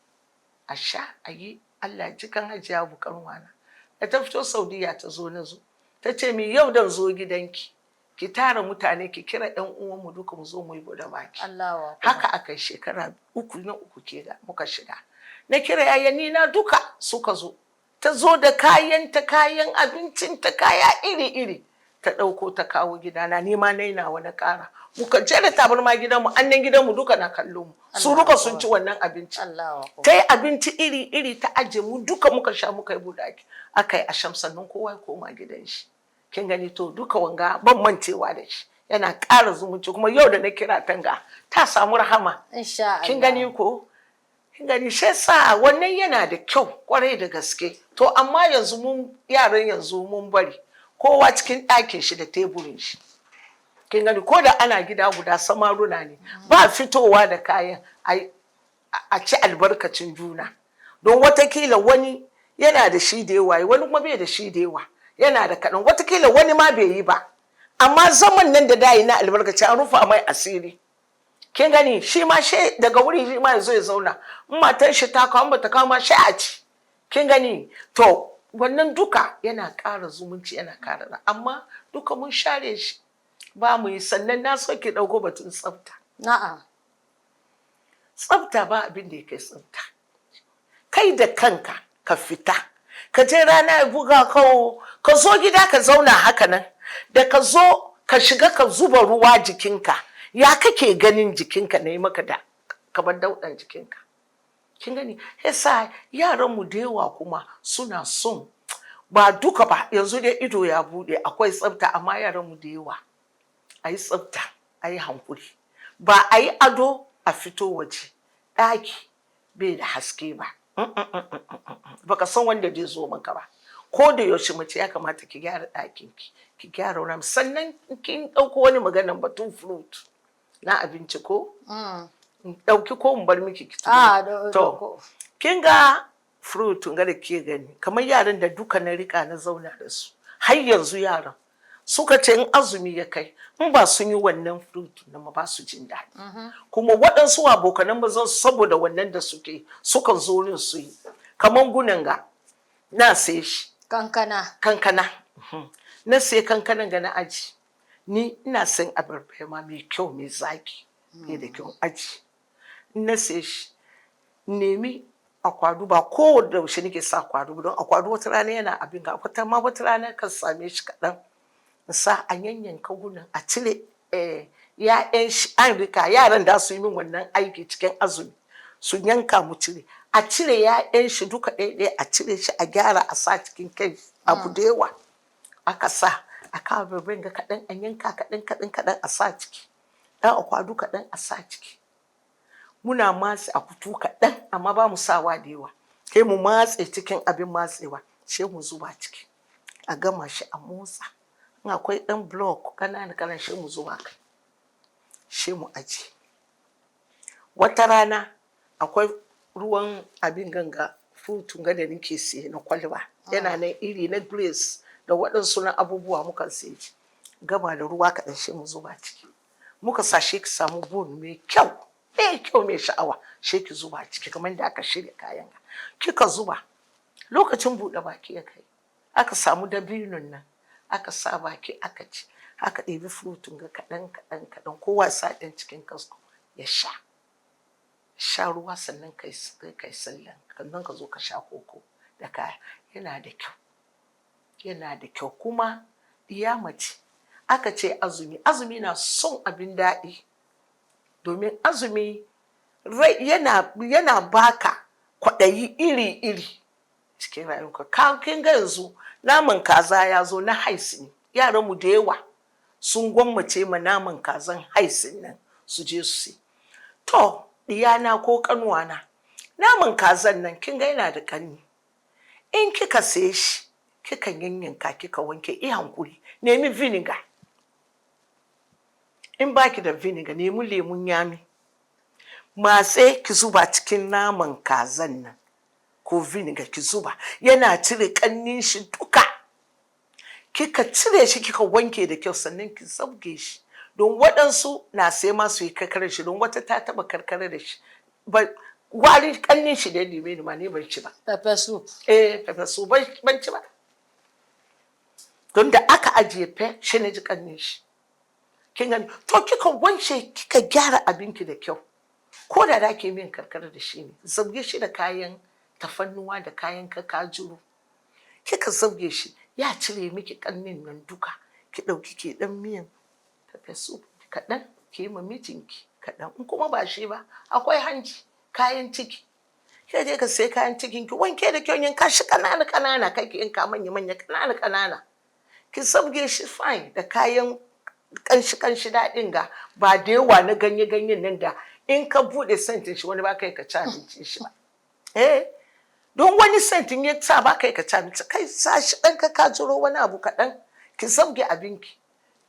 a sha a yi. Allah jikan Hajiya Bukar Wana da ta fito Saudiya ta zo na zo ta ce min yau dan zo gidanki ki tara mutane ki kira yan uwanmu duka mu zo mu yi buɗe baki. Haka aka yi shekara uku ke da muka shiga. Na kira yayani na duka suka zo. Ta zo da kayan abincin ta kaya iri-iri. Ta ɗauko ta kawo gidana ni ma na wani ƙara. Muka jera tabarma gidanmu annan gidanmu duka na kallo mu. Su duka sun ci wannan abinci. Ta yi abinci iri-iri ta aje mu duka muka sha muka yi buɗe baki. Aka yi asham sannan kowa ya koma gidan shi. Kin gani to duka wanga ban mancewa da shi, yana ƙara zumunci kuma yau da na kira tanga ta samu rahama. Kin gani ko? Kin gani shi yasa wannan yana da kyau kwarai da gaske. To amma yanzu mun yaran yanzu mun bari kowa cikin ɗakin shi da teburin shi. Kin gani ko da ana gida guda samaruna ne ba fitowa da kayan a ci albarkacin juna. Don watakila wani yana da shi da yawa wani kuma bai da shi da yawa. Yana da kaɗan watakila wani ma bai yi ba, amma zaman nan da dayi na albarkaci an rufa mai asiri. Kin gani shi ma shi daga wuri shi ma ya zo ya zauna in matan shi ta kawo bata kawo ma shi a ci. Kin gani to wannan duka yana ƙara zumunci yana ƙara amma duka mun share shi ba mu yi. Sannan na so ki ɗauko batun tsafta. Na'am. Tsafta ba abin da ya kai tsafta. Kai da kanka ka fita ka je rana ya buga ka zo gida ka zauna haka nan da ka zo ka shiga ka zuba ruwa jikinka ya kake ganin jikinka na yi maka da kamar dauɗan jikinka. Kin gani yasa yaran mu da yawa kuma suna son ba duka ba yanzu dai ido ya bude akwai tsafta amma yaran mu da yawa a yi tsafta a yi hankuri ba a yi ado a fito waje ɗaki bai da haske ba. Baka san wanda zai zo maka ba. Ko da yaushe mace ya kamata ki gyara ɗakinki ki gyara wurin. Sannan kin ɗauko wani maganan batun fruit na abinci ko ɗauki ko in bar miki ki to kin ga fruit ga da ke gani kamar yaran da duka na rika na zauna da su har yanzu yaran suka ce in azumi ya kai in ba sun yi wannan fruit na ba su jin daɗi. Kuma waɗansu abokanan mazan saboda wannan da sukan zo wurin su yi kamar gunanga na sai shi kankana na sai kankanan ga na aji ni ina son abarba ma mai kyau mai zaki mai da kyau aji na sai shi nemi akwadu ba ko da yaushe nake sa akwadu don akwadu wata rana yana abin ga wata rana kan same shi kaɗan in sa a yanyanka gunan a cire ya'yan shi an rika yaran da su yi min wannan aiki cikin azumi su yanka mu cire a cire ya'yan shi duka ɗaya a cire shi a gyara a sa cikin kai abu da yawa aka sa a kawo birbin ga kaɗan a yanka kaɗan a sa ciki ɗan akwadu kaɗan a sa ciki muna matse a kutu kaɗan amma ba mu sawa da yawa sai mu matse cikin abin matsewa sai mu zuba ciki a gama shi a motsa in akwai ɗan block ƙananan sai mu zuba kai sai mu aji wata rana akwai ruwan abin ganga fruit ga da nake siye na kwalba yana nan iri na grace da waɗansu na abubuwa muka siye gama da ruwa kaɗan sai mu zuba ciki muka sa shi ki samu bone mai kyau mai sha'awa sai ki zuba ciki kamar da aka shirya kayan kika zuba lokacin buɗe baki ya kai aka samu dabinon nan aka sa baki aka ci aka ɗebi fruit ga kaɗan kowa sa ɗan cikin kasko ya sha ruwa sannan kai sallan sannan ka zo ka sha koko da kaya yana da kyau kuma iya mace aka ce azumi na son abin daɗi domin azumi yana baka kwaɗayi iri-iri cikin rayuwarka kin ga yanzu naman kaza ya zo na hais ne yaran mu da yawa sun gwammace ma naman kazan haisin nan su je su to diyana ko kanuwana naman kazan nan kin ga yana da kanni in kika saye shi kika yanyanka kika wanke hankuri nemi vinegar in baki da vinegar nemi lemun yami matse ki zuba cikin naman kazan nan ko vinegar ki zuba yana cire kannin shi duka kika cire shi kika wanke da kyau sannan ki zabge shi don waɗansu na sai ma su yi karkare shi don wata ta taɓa karkare da shi wari kannin shi da neme ni ma ne ban ci ba pepper soup ban ci ba don da aka ajiye shi na ji kannin shi kin gani to kika wanke kika gyara abinki da kyau ko da ke min karkare da shi ne zabge shi da kayan tafannuwa da kayan kakajuru kika zabge shi ya cire miki kannin nan duka ki ɗauki ke ɗan miyan pepper soup kaɗan ki yi ma mijinki kaɗan in kuma ba shi ba akwai hanji kayan ciki kai je ka sai kayan cikin ki wanke da kyau yanka shi kanana kai ki yanka manya kanana ki sabge shi fine da kayan kanshi daɗin ga ba da yawa na ganyen nan da in ka buɗe sentin shi wani ba kai ka ci abincin shi ba don wani sentin ya sa ba kai ka ci abinci kai sa shi ɗan ka jiro wani abu kaɗan ki sabge abinki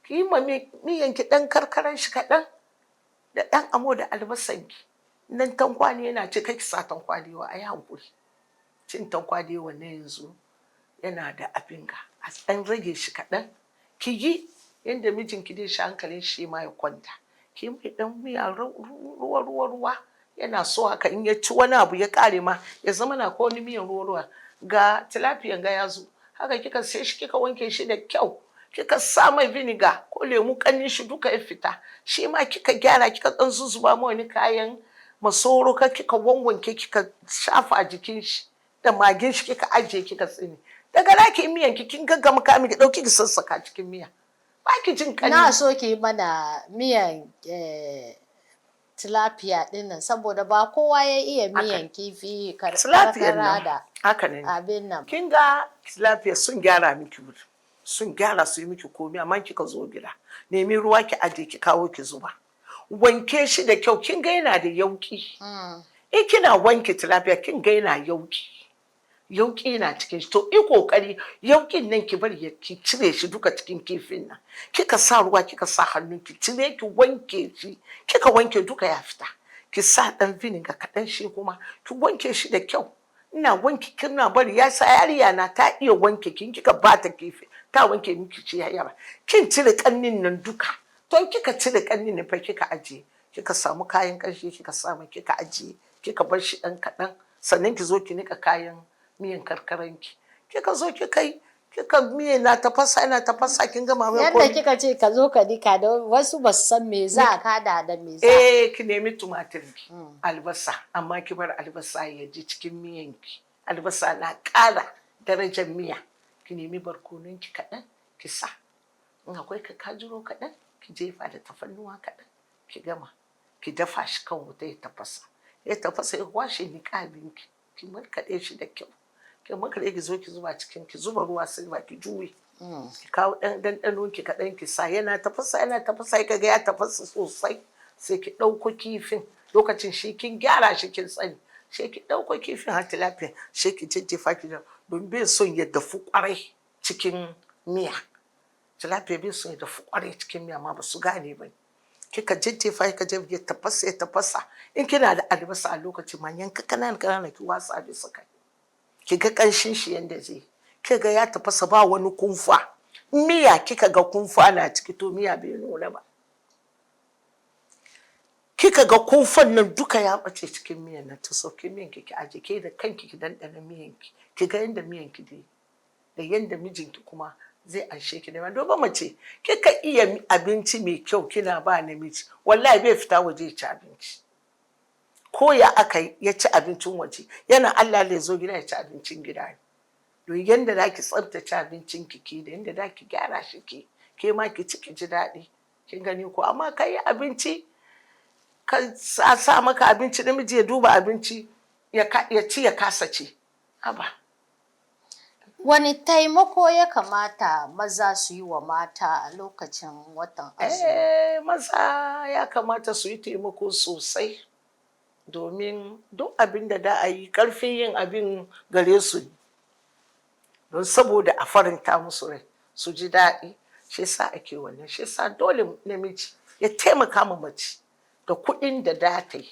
ki yi ma miyanki ɗan karkaran shi kaɗan da ɗan amo da albasanki nan tankwani yana ce kai ki sa tankwani wa ayi hankuri cin tankwani wannan yanzu yana da abin ga a ɗan rage shi kaɗan ki yi yadda mijinki dai shi hankalin shi ma ya kwanta ki mai ɗan miya ruwa yana so haka in ya ci wani abu ya kare ma ya zama na ko wani miyan ruwa ga tilapiyan ga ya zo haka kika sai shi kika wanke shi da kyau kika sa mai vinegar ko lemu kannin shi duka ya fita shi ma kika gyara kika dan zuzuba ma wani kayan masoro ka kika wanwanke kika shafa a jikin shi da magin shi kika ajiye kika tsini daga naki miyan ki kin gaggama kami ki dauki ki sassaka cikin miya ba ki jin kani na so ki mana miyan tilapia dinnan saboda ba kowa ya iya miyan kifi karkara da haka ne abin nan kin ga tilapia sun gyara miki wuri sun gyara su yi miki komi amma kika zo gida nemi ruwa ki aje ki kawo ki zuba wanke shi da kyau kin ga yana da yauki in kina wanke tilapia kin ga yana yauki na cikin shi to i kokari yaukin nan ki bari ki cire shi duka cikin kifin nan kika sa ruwa kika sa hannu ki cire ki wanke shi kika wanke duka ya fita ki sa dan vinegar kaɗan shi kuma ki wanke shi da kyau ina wanke kina bari ya sa yariya na ta iya wanke kin kika bata kifi ta wanke miki ci yawa kin cire kannin nan duka to kika cire kannin nan fa kika ajiye kika samu kayan kanshi kika samu kika ajiye kika bar shi dan kadan sannan ki zo ki nika kayan miyan karkaranki kika zo kika miye na tafasa kin gama mai yadda kika ce ka zo ka dika da wasu ba su san me za ka da me za ki nemi tumatir ki albasa amma ki bar albasa ya ji cikin miyanki albasa na ƙara darajar miya ki nemi barkonon ki kaɗan ki sa in akwai kakajiro kaɗan ki jefa da tafannuwa kaɗan ki gama ki dafa shi kan wuta ya tafasa ya washe niƙabin ki markaɗe shi da kyau ki markaɗe ki zo ki zuba cikin ki zuba ruwa sai ba ki juye ki kawo ɗan ɗanɗano ki kaɗan ki sa yana tafasa ka ga ya tafasa sosai sai ki ɗauko kifin lokacin shi kin gyara shi kin tsani sai ki ɗauko kifin har tilapia sai ki jajjefa ki da don bai son ya dafu ƙwarai cikin miya tilapia bai son ya dafu ƙwarai cikin miya ma ba su gane ba kika jajjefa ka ya tafasa in kina da albasa a lokacin ma yanka kanana ki wasa bisa kai ki ga ƙanshin shi yanda zai kika ga ya tafasa ba wani kunfa miya kika ga kunfa na ciki to miya bai nuna ba kika ga kunfan nan duka ya bace cikin miyan nan ta sauke miyan ki aje ke da kanki ki dandana miyan ki ga yanda miyan ki dai da yanda mijinki kuma zai anshe ki da domin mace kika iya abinci mai kyau kina ba namiji wallahi bai fita waje ya ci abinci ko ya aka ya ci abincin waje yana Allah ya zo gida ya ci abincin gida ne don yanda zaki tsaftace abincin ki da yanda zaki gyara shi ke ma ki ci ki ji daɗi kin gani ko amma kai abinci ka sa maka abinci namiji ya duba abinci ya ci ya kasa ci haba. Wani taimako ya kamata maza su yi wa mata a lokacin watan azumi? Maza ya kamata su yi taimako sosai domin duk abin da a yi karfin yin abin gare su don saboda a faranta musu rai su ji daɗi shi sa ake wannan shi sa dole namiji ya taimaka ma mace da kuɗin da ta yi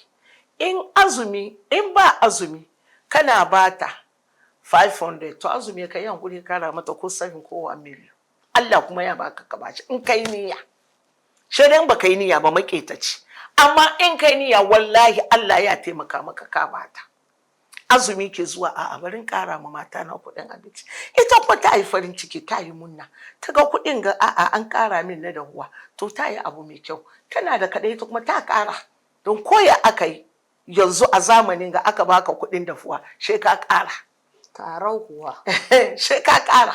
in ba azumi kana bata 500 to azumi ka yi hankuri kara mata ko 7 ko 1 million Allah kuma ya baka ka bashi in kai niyya shi dan baka yi niyya ba maƙetaci amma in kai niyya wallahi Allah ya taimaka maka ka bata azumi ke zuwa a barin kara ma mata na kuɗin abinci ita kuma ta yi farin ciki ta yi munna ta ga kuɗin ga an kara min na dahuwa to ta yi abu mai kyau tana da kaɗai ta kuma ta kara don koya aka yi yanzu a zamanin ga aka baka kuɗin dafuwa shi ka kara karau kuwa shi ka kara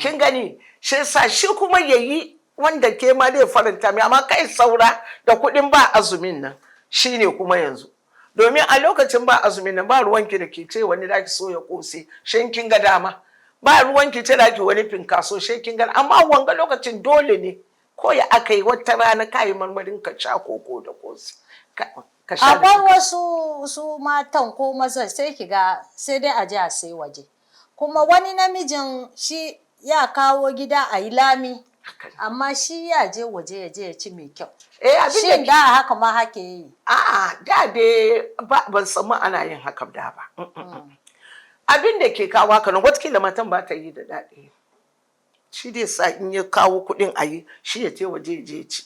kin gani shi sa shi kuma yayi wanda ke ma zai faranta mai amma kai saura da kuɗin ba azumin nan shine kuma yanzu domin a lokacin ba azumin nan ba ruwanki da ke ce wani da ki so ya kose shin kin ga dama ba ruwanki ce da ki wani finkaso shin kin ga amma wanga lokacin dole ne ko ya aka yi wata rana kayi marmarin ka sha koko da kose akwai wasu su matan ko mazan sai ki ga sai dai a je a sai waje kuma wani namijin shi ya kawo gida a yi lami amma shi ya je waje ya je ya ci mai kyau shin da haka ma hake yi da dai ban samu ana yin haka da ba abin da ke kawo haka nan watakila matan ba ta yi da daɗi shi dai sa in ya kawo kuɗin a yi shi ya je waje ya je ci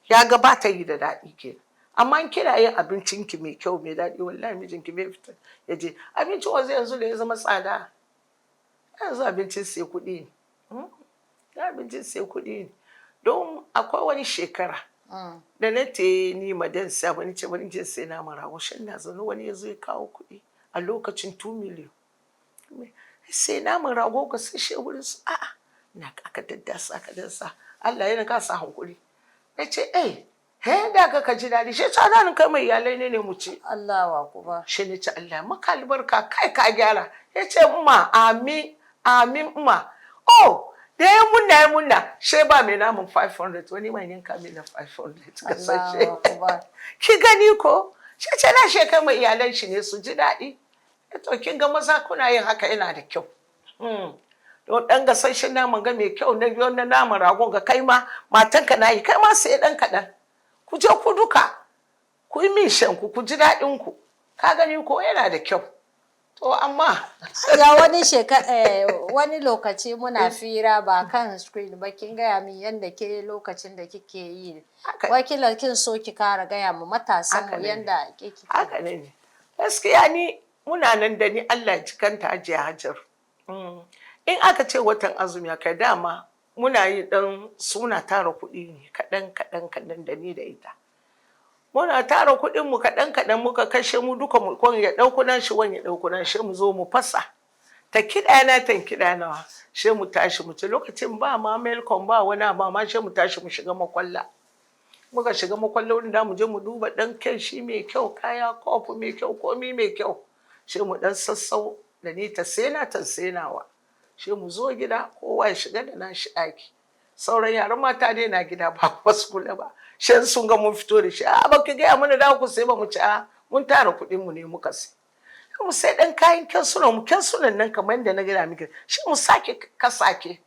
ya ga ba ta yi da daɗi kenan amma in kina yin abincinki mai kyau mai daɗi wallahi mijinki bai fita ya je abinci wanzu yanzu da ya zama tsada yanzu abincin sai kuɗi ne abincin sai kuɗi ne don akwai wani shekara da na te ni madan sa wani ce wani jin sai na marago shan na zaune wani ya zo ya kawo kuɗi a lokacin 2 million sai na marago ka sashe wurin su a'a na aka daddasa ka dansa Allah yana ka sa hankuri ya ce da ka ji daɗi shi ta nan kai mai iyalai ne mu ci Allah wa kuma shi ne ce Allah maka albarka kai ka gyara ya ce umma amin umma da ya munna shi ba mai namun 500 wani mai ninka mai na 500 ka sashe ki gani ko shi ce na shi kai mai iyalai shi ne su ji daɗi to kin ga maza kuna yin haka yana da kyau don ɗan gasasshen naman ga mai kyau na naman ragon ga kai ma matanka na yi kai ma sai ɗan kaɗan ku je ku duka ku yi min shanku ku ji daɗin ku ka gani ko yana da kyau to amma Ya wani lokaci muna fira ba kan screen ba kin gaya min yadda ke lokacin da kike yi. Wakilar kin so ki kara gaya mu matasan mu yadda kike. haka ne gaskiya ni muna nan da ni Allah jikanta Hajiya Hajar. In aka ce watan azumi kai dama muna yi dan suna tara kuɗi ne kaɗan da ni da ita. Muna tara kuɗin mu kaɗan muka kashe mu duka mu ya ɗauko nan shi wani ya ɗauko nan shi mu zo mu fasa. Ta kiɗa na ta kiɗa nawa shi mu tashi mu ci lokacin ba ma melcom ba wani ba ma shi mu tashi mu shiga makwalla. Muka shiga makwalla wurin da mu je mu duba ɗan kyan shi mai kyau kaya kofi mai kyau komi mai kyau. Shi mu ɗan sassau da ni ta senawa. Shi mu zo gida kowa ya shiga da nashi ɗaki. Sauran yaran mata dai na gida ba wasu kula ba. Shan sun ga mun fito da shi ba ki gaya mana da ku sai ba mu ci mun tara kuɗin mu ne muka sai. Mu sai ɗan kayan kyansunan nan kamar da na gina miki shi mu sake kasake.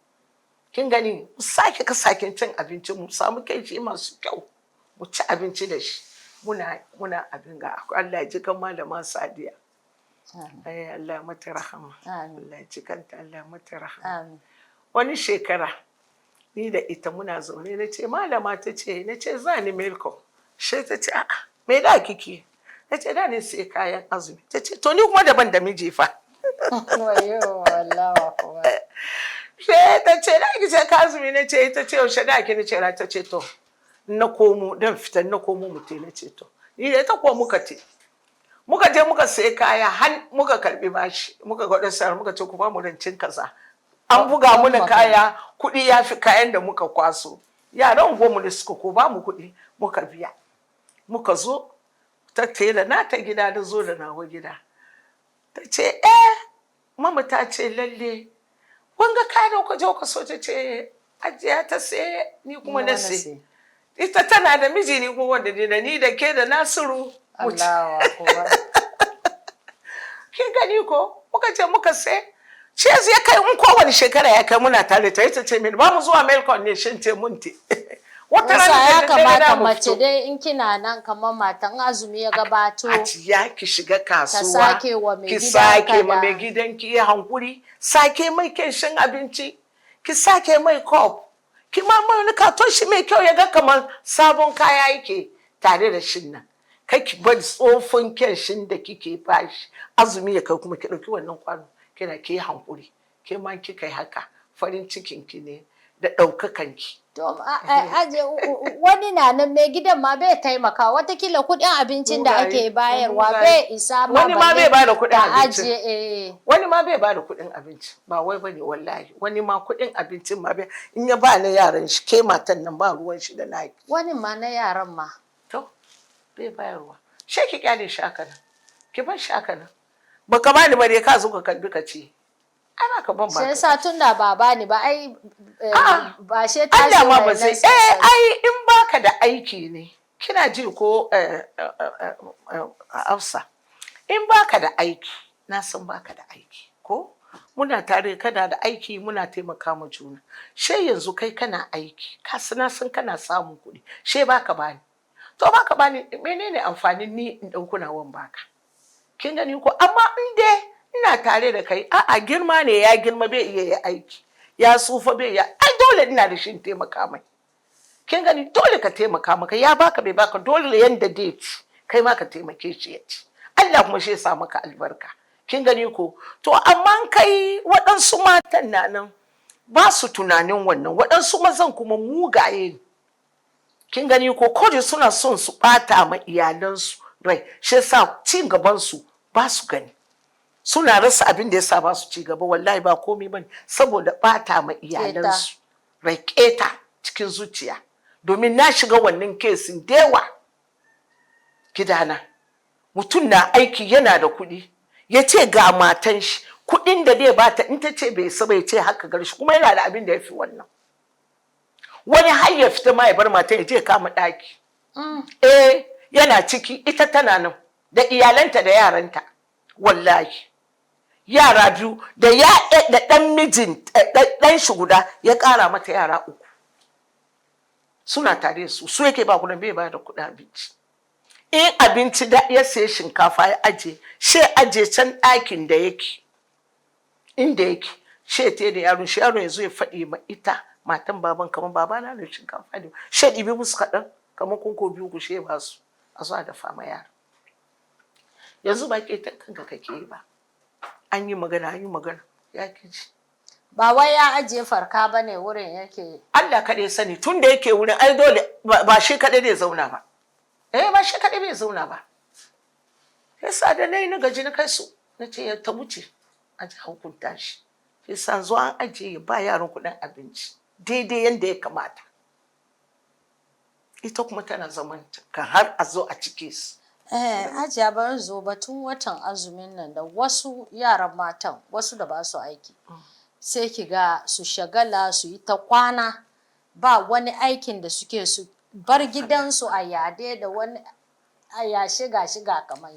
Kin gani mu sake kasaken cin abinci mu samu kai masu kyau mu ci abinci da shi. Muna abin ga Allah ya ji kan malama Sadiya. Allah mata rahama. Allah ji kanta Allah mata rahama. Wani shekara ni da ita muna zaune na ce malama ta ce na ce za ni milko shi ta ce a'a me da kike na ce da ni sai kayan azumi ta ce to ni kuma daban da miji fa. Wayo wallahi kuwa. Sai ta ce da ki ce ka azumi na ce ita ce yaushe da ki ni ce ta ce to na komo dan fitan na komo mu te na ce to ni da ita ko muka je muka sai kaya har muka karbi bashi muka gwada sayar muka ce ku ba mu rancin kaza an buga mana kaya kuɗi ya fi kayan da muka kwaso yaran goma da suka ko ba mu kuɗi muka biya muka zo ta tela na ta gida da zo da nawa gida ta ce mama ta ce lalle wanga kaya da kuka je ka so ta ce ajiya ta sai ni kuma na sai ita tana da miji ni kuma wanda da ni da ke da Nasiru Allahu akbar. Kin gani ko muka ce muka sai shi yanzu ya kai mun kowane shekara ya kai muna tare ta ita ce mini ba mu zuwa Melcon ne shin ce mun te wata rana ya kamata mace dai in kina nan kamar matan azumi ya gabato a ciya ki shiga kasuwa ki sake ma mai gidan ki yi hankuri sake mai shin abinci ki sake mai cup ki ma mai katon shi mai kyau ya ga kamar sabon kaya yake tare da shin nan kai ki bar tsofin shin da kike bashi azumi ya kai kuma ki dauki wannan kwano kina ke hankuri ke ma kika yi haka farin cikin ki ne da ɗaukakan ki. To wani na nan mai gidan ma bai taimaka watakila kuɗin abincin da ake bayarwa bai isa ma wani ma bai bada kuɗin abinci wani ma bai bada kuɗin abinci ba wai bane wallahi wani ma kuɗin abincin ma bai in ya ba na yaran shi ke matan nan ba ruwan shi da naki wani ma na yaran ma to bai bayarwa she ki kyale shi haka nan ki bar shi haka nan baka bani bare ka zo ka kalbi ka ce ai ba ka ban ba sai sa tunda ba bani ba ai ba she ta Allah ma ba sai ai in baka da aiki ne kina ji ko Hafsa in baka da aiki na san baka da aiki ko muna tare kana da aiki muna taimaka ma juna she yanzu kai kana aiki ka sana san kana samun kuɗi she baka bani to baka bani menene amfanin ni in dauko nawan baka kin gani ko amma in dai ina tare da kai a'a girma ne ya girma bai iya yi aiki ya tsufa bai ya ai dole ina da shi taimaka mai kin gani dole ka taimaka maka ya baka bai baka dole yanda dai ci kai ma ka taimake shi ya ci Allah kuma shi ya sa maka albarka kin gani ko to amma kai waɗansu matan na nan ba su tunanin wannan waɗansu mazan kuma mugaye ne kin gani ko kodi suna son su ɓata ma iyalansu rai shi yasa ci gaban su ba su gani suna rasa abin da yasa ba su ci gaba wallahi ba komai bane saboda ɓata ma iyalansu rai keta cikin zuciya domin na shiga wannan kesin dewa gidana mutum na aiki yana da kuɗi ya ce ga matan shi kuɗin da zai bata in ta ce bai saba ya ce haka garshi kuma yana da abin da ya fi wannan wani har ya fita ma ya bar matan ya je kama ɗaki yana ciki ita tana nan da iyalanta da yaranta wallahi yara biyu da ɗan mijin ɗan shi guda ya ƙara mata yara 3 suna tare su yake ba kuɗin bai ba da kuɗin abinci in abinci da ya sai shinkafa ya aje she aje can ɗakin da yake inda yake she te da yaro shi yaro yanzu ya faɗi ma ita matan baban kamar babana da shinkafa ne she ɗibi musu kaɗan kamar kunko biyu ku she ba su a zuwa dafa ma yaro yanzu ba ke ta kanka kake yi ba an yi magana ya ki ji ba wai ya ajiye farka ba ne wurin yake. Allah kaɗai sani tun da yake wurin ai dole ba shi kaɗai zai zauna ba ba shi kaɗai bai zauna ba yasa da na gaji na kai su na ce ya ta wuce a ji hukunta shi yasa zuwa an ajiye ba yaran kuɗin abinci daidai yadda ya kamata ita kuma tana zaman kan har a zo a cike su. Hajiya bari zo batun watan azumin nan da wasu yaran matan wasu da ba su aiki sai ki ga su shagala su yi ta kwana ba wani aikin da suke su bar gidansu a yade da wani a yashe shiga kamar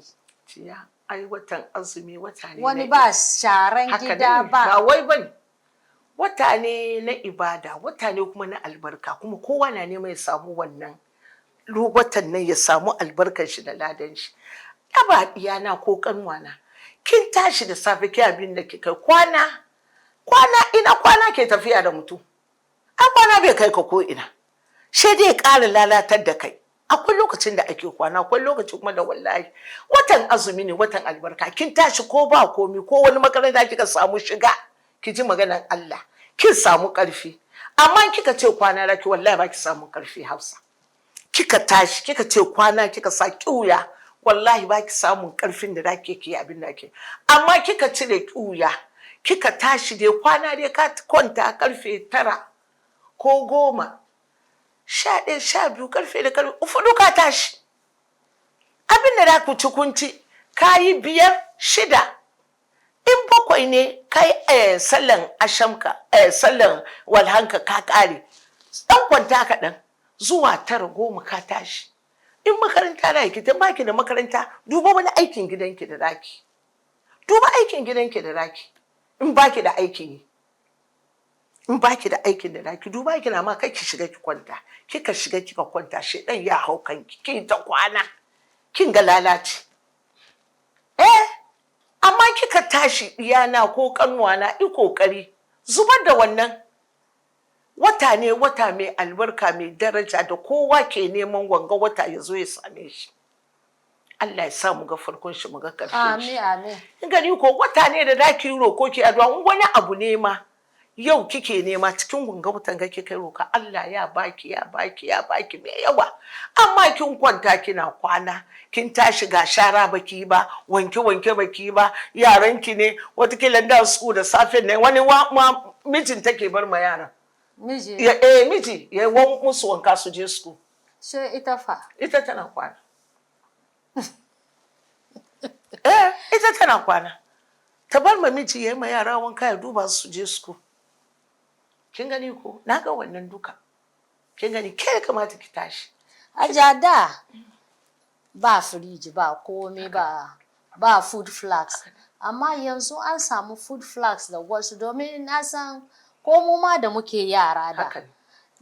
ciya ai watan azumi wata ne wani ba sharan gida ba wai bane wata ne na ibada wata ne kuma na albarka kuma kowa na neman ya samu wannan watan nan ya samu albarkar shi da ladan shi ba iyana ko kanwana kin tashi da safe ki abin da kika kwana ina kwana ke tafiya da mutum a kwana bai kai ka ko ina sai dai ƙara lalatar da kai akwai lokacin da ake kwana akwai lokaci kuma da wallahi watan azumi ne watan albarka kin tashi ko ba komi ko wani makaranta kika samu shiga ki ji maganar Allah kin samu ƙarfi amma kika ce kwana raki wallahi ba ki samu ƙarfi Hausa kika tashi kika ce kwana kika sa kiuya wallahi ba ki samun ƙarfin da zaki ki abin da ke amma kika cire kiuya kika tashi dai kwana dai ka kwanta karfe 9 ko 10 11 12 karfe da karfe ufudu ka tashi abin da za ku ci kunci kayi 5 6 in 7 ne kai sallan ashamka sallan walhanka ka kare dan kwanta kaɗan zuwa 9 10 ka tashi in makaranta da ki ta baki da makaranta duba wani aikin gidanki da zaki duba aikin gidanki da zaki in baki da aikin yi in baki da aikin da zaki duba kina ma kai ki shiga ki kwanta kika shiga kika kwanta shedan ya hau kanki kin ta kwana kin ga lalaci amma kika tashi iyana ko kanwana i kokari zubar da wannan wata ne wata mai albarka mai daraja da kowa ke neman wanga wata ya zo ya same shi Allah ya sa mu ga farkon shi mu ga ƙarshen shi amin gani ko wata ne da zaki roko ki addu'a wani abu ne ma yau kike nema cikin wanga watan ga kike roka Allah ya baki mai yawa amma kin kwanta kina kwana kin tashi ga shara baki ba wanke baki ba yaran ki ne wata kila da su da safe ne wani mijin take bar ma yaran miji miji ya wan musu wanka su je su sai ita tana kwana ita tana kwana ta bar ma miji ya yi ma yara wanka ya duba su je su kin gani ko na ga wannan duka kin gani ke kamata ki tashi ajada ba firiji ba komai ba food flags amma yanzu an samu food flags da wasu domin na san ko mu ma da muke yara da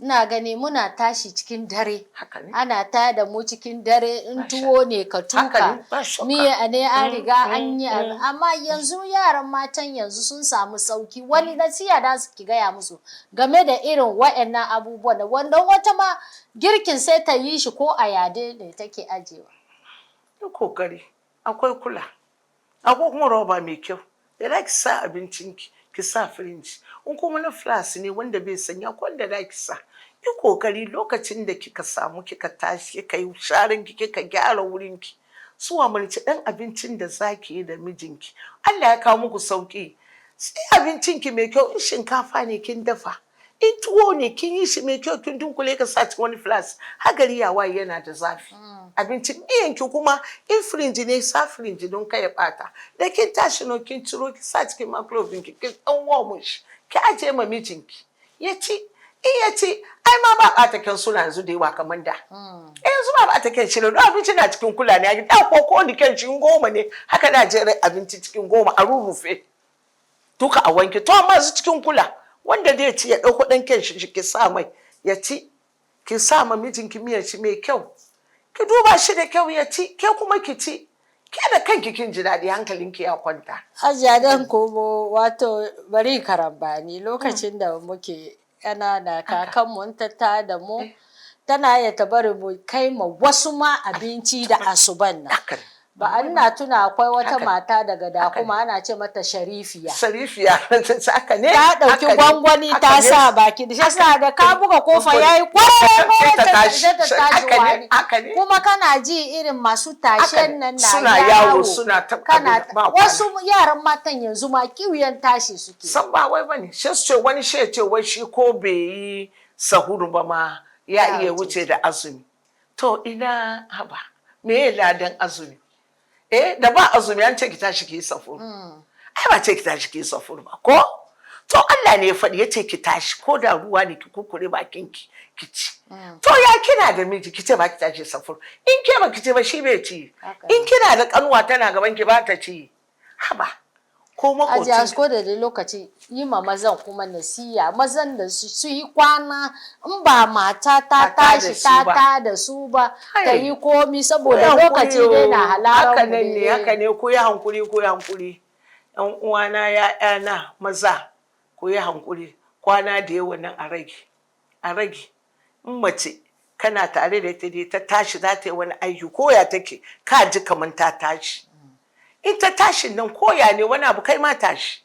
ina gani muna tashi cikin dare ana taya da mu cikin dare in tuwo ne ka tuka miye ne an riga an yi amma yanzu yaran matan yanzu sun samu sauki wani nasiya da su ki gaya musu game da irin waɗannan abubuwan wanda wata ma girkin sai ta yi shi ko a yade ne take ajewa kokari akwai kula akwai kuma roba mai kyau da za ki sa abincinki ki sa firinji in kuma na flas ne wanda bai sanya wanda za ki sa yi kokari lokacin da kika samu kika tashi kika yi sharan ki kika gyara wurin ki zuwa mulci dan abincin da zaki yi da mijinki Allah ya kawo muku sauki sai abincin ki mai kyau in shinkafa ne kin dafa in tuwo ne kin yi shi mai kyau kin dunkule ka sa cikin wani flas hagari ya waye yana da zafi abincin miyan ki kuma in firinji ne sa firinji don kai ya bata da kin tashi no kin ciro ki sa cikin microwave ki kin dan warm shi ki aje ma mijinki ya ci in ya ci ai ma ba bata kan suna yanzu da yawa kamar da yanzu ba bata kan shi don abinci na cikin kula ne a gida ko ni kan shi 10 ne haka da jere abinci cikin 10 a rurrufe duka a wanke to amma su cikin kula wanda zai ci ya dauko dan kan shi ki sa mai ya ci ki sa ma mijinki miyar shi mai kyau ki duba shi da kyau ya ci, ke kuma ki ci. Ke da kanki kin ji daɗi hankalinki ya kwanta. Hajiya dan komo wato bari karambani lokacin da muke ƙanana kakanmu ta da mu tana iya ta bari mu kai ma wasu ma abinci da asuban nan. Ba ina tuna akwai wata mata daga da kuma ana ce mata Sharifiya. Sharifiya haka ne. Ta ɗauki gwangwani ta sa baki da shi da ka buga kofa yayi kwarai ta tashi wani. Kuma kana ji irin masu tashen nan na suna yawo suna kana wasu yaran matan yanzu ma kiwiyan tashi suke. San ba wai bane. Shi ce wani shi ce wai shi ko bai yi sahuru ba ma ya iya wuce da azumi. To ina haba me ladan azumi? Da ba azumi an ce ki tashi ki yi safuru. Ai ba ce ki tashi ki yi safuru ba ko? To Allah ne ya faɗi ya ce ki tashi ko da ruwa ne ki kukure bakin ki ci. To ya kina da miji ki ce ba ki tashi safuru. In ke ba ki ce ba shi bai ci. In kina da kanuwa tana gaban ki ba ta ci. Haba. Ko makoci. Ajiya ko da lokaci yi ma mazan kuma nasiya mazan da su yi kwana in ba mata ta tashi ta da su ba ta yi komi saboda lokaci dai na halaran mu. Haka ne ku yi hankuri ku yi hankuri. Yan uwana ya'yana maza ku yi hankuri kwana da yawa nan a rage in mace kana tare da ita dai ta tashi za ta yi wani aiki ko ya take ka ji kamar ta tashi. In ta tashin nan koya ne wani abu kai ma tashi.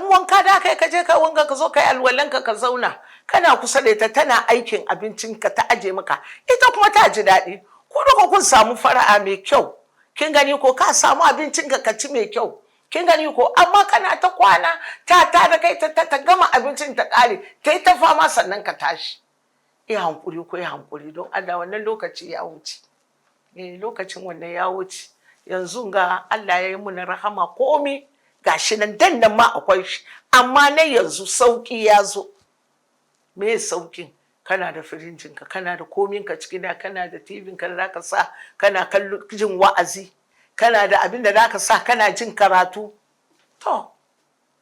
Wanka da kai ka je ka wanka ka zo kai alwalanka ka zauna kana kusa da ita tana aikin abincinka ta aje maka ita kuma ta ji daɗi ko duka kun samu fara'a mai kyau kin gani ko ka samu abincinka ka ci mai kyau kin gani ko amma kana ta kwana ta da kai ta gama abincin ta ƙare ta yi ta fama sannan ka tashi. Iya hankuri ko ya hankuri don Allah wannan lokaci ya wuce. Lokacin wannan ya wuce. Yanzu ga Allah ya yi muna rahama komi gashi nan dan nan ma akwai shi amma na yanzu sauki ya zo. Me saukin? Kana da firinjinka, kana da kominka cikin da kana da tibinka da zaka sa kana jin wa'azi, kana da abin da zaka sa kana jin karatu. To,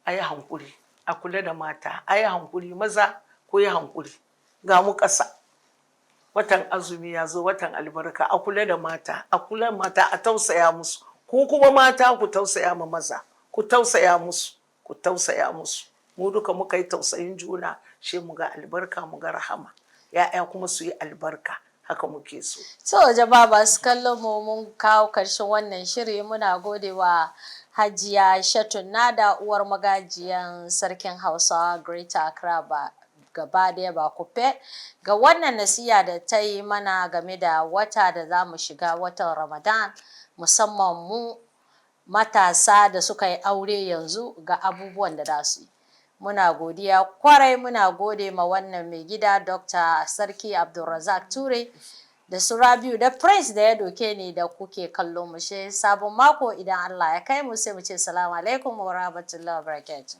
a yi hankuri, a kula da mata, a yi hankuri maza ko yi hankuri. Ga mu ƙasa. Watan azumi ya zo watan albarka a kula da mata a tausaya musu ku kuma mata ku tausaya ma maza ku tausaya musu mu duka muka yi tausayin juna shi mu ga albarka mu ga rahama ya'ya kuma su yi albarka haka muke so. To jama'a masu kallon mu mun kawo karshen wannan shiri muna gode wa Hajiya Shatunada uwar magajiyan sarkin Hausawa Greater Accra gaba daya ba kufe ga wannan nasiya da ta yi mana game da wata da za mu shiga watan Ramadan musamman mu matasa da suka yi aure yanzu ga abubuwan da za su yi. Muna godiya kwarai muna gode ma wannan mai gida Dr. Sarki Abdulrazak Ture da su Rabiu da Prince da ya doke ni da kuke kallo mu she sabon mako idan Allah ya kai mu sai mu ce salamu alaikum wa rahmatullahi wa barakatuh.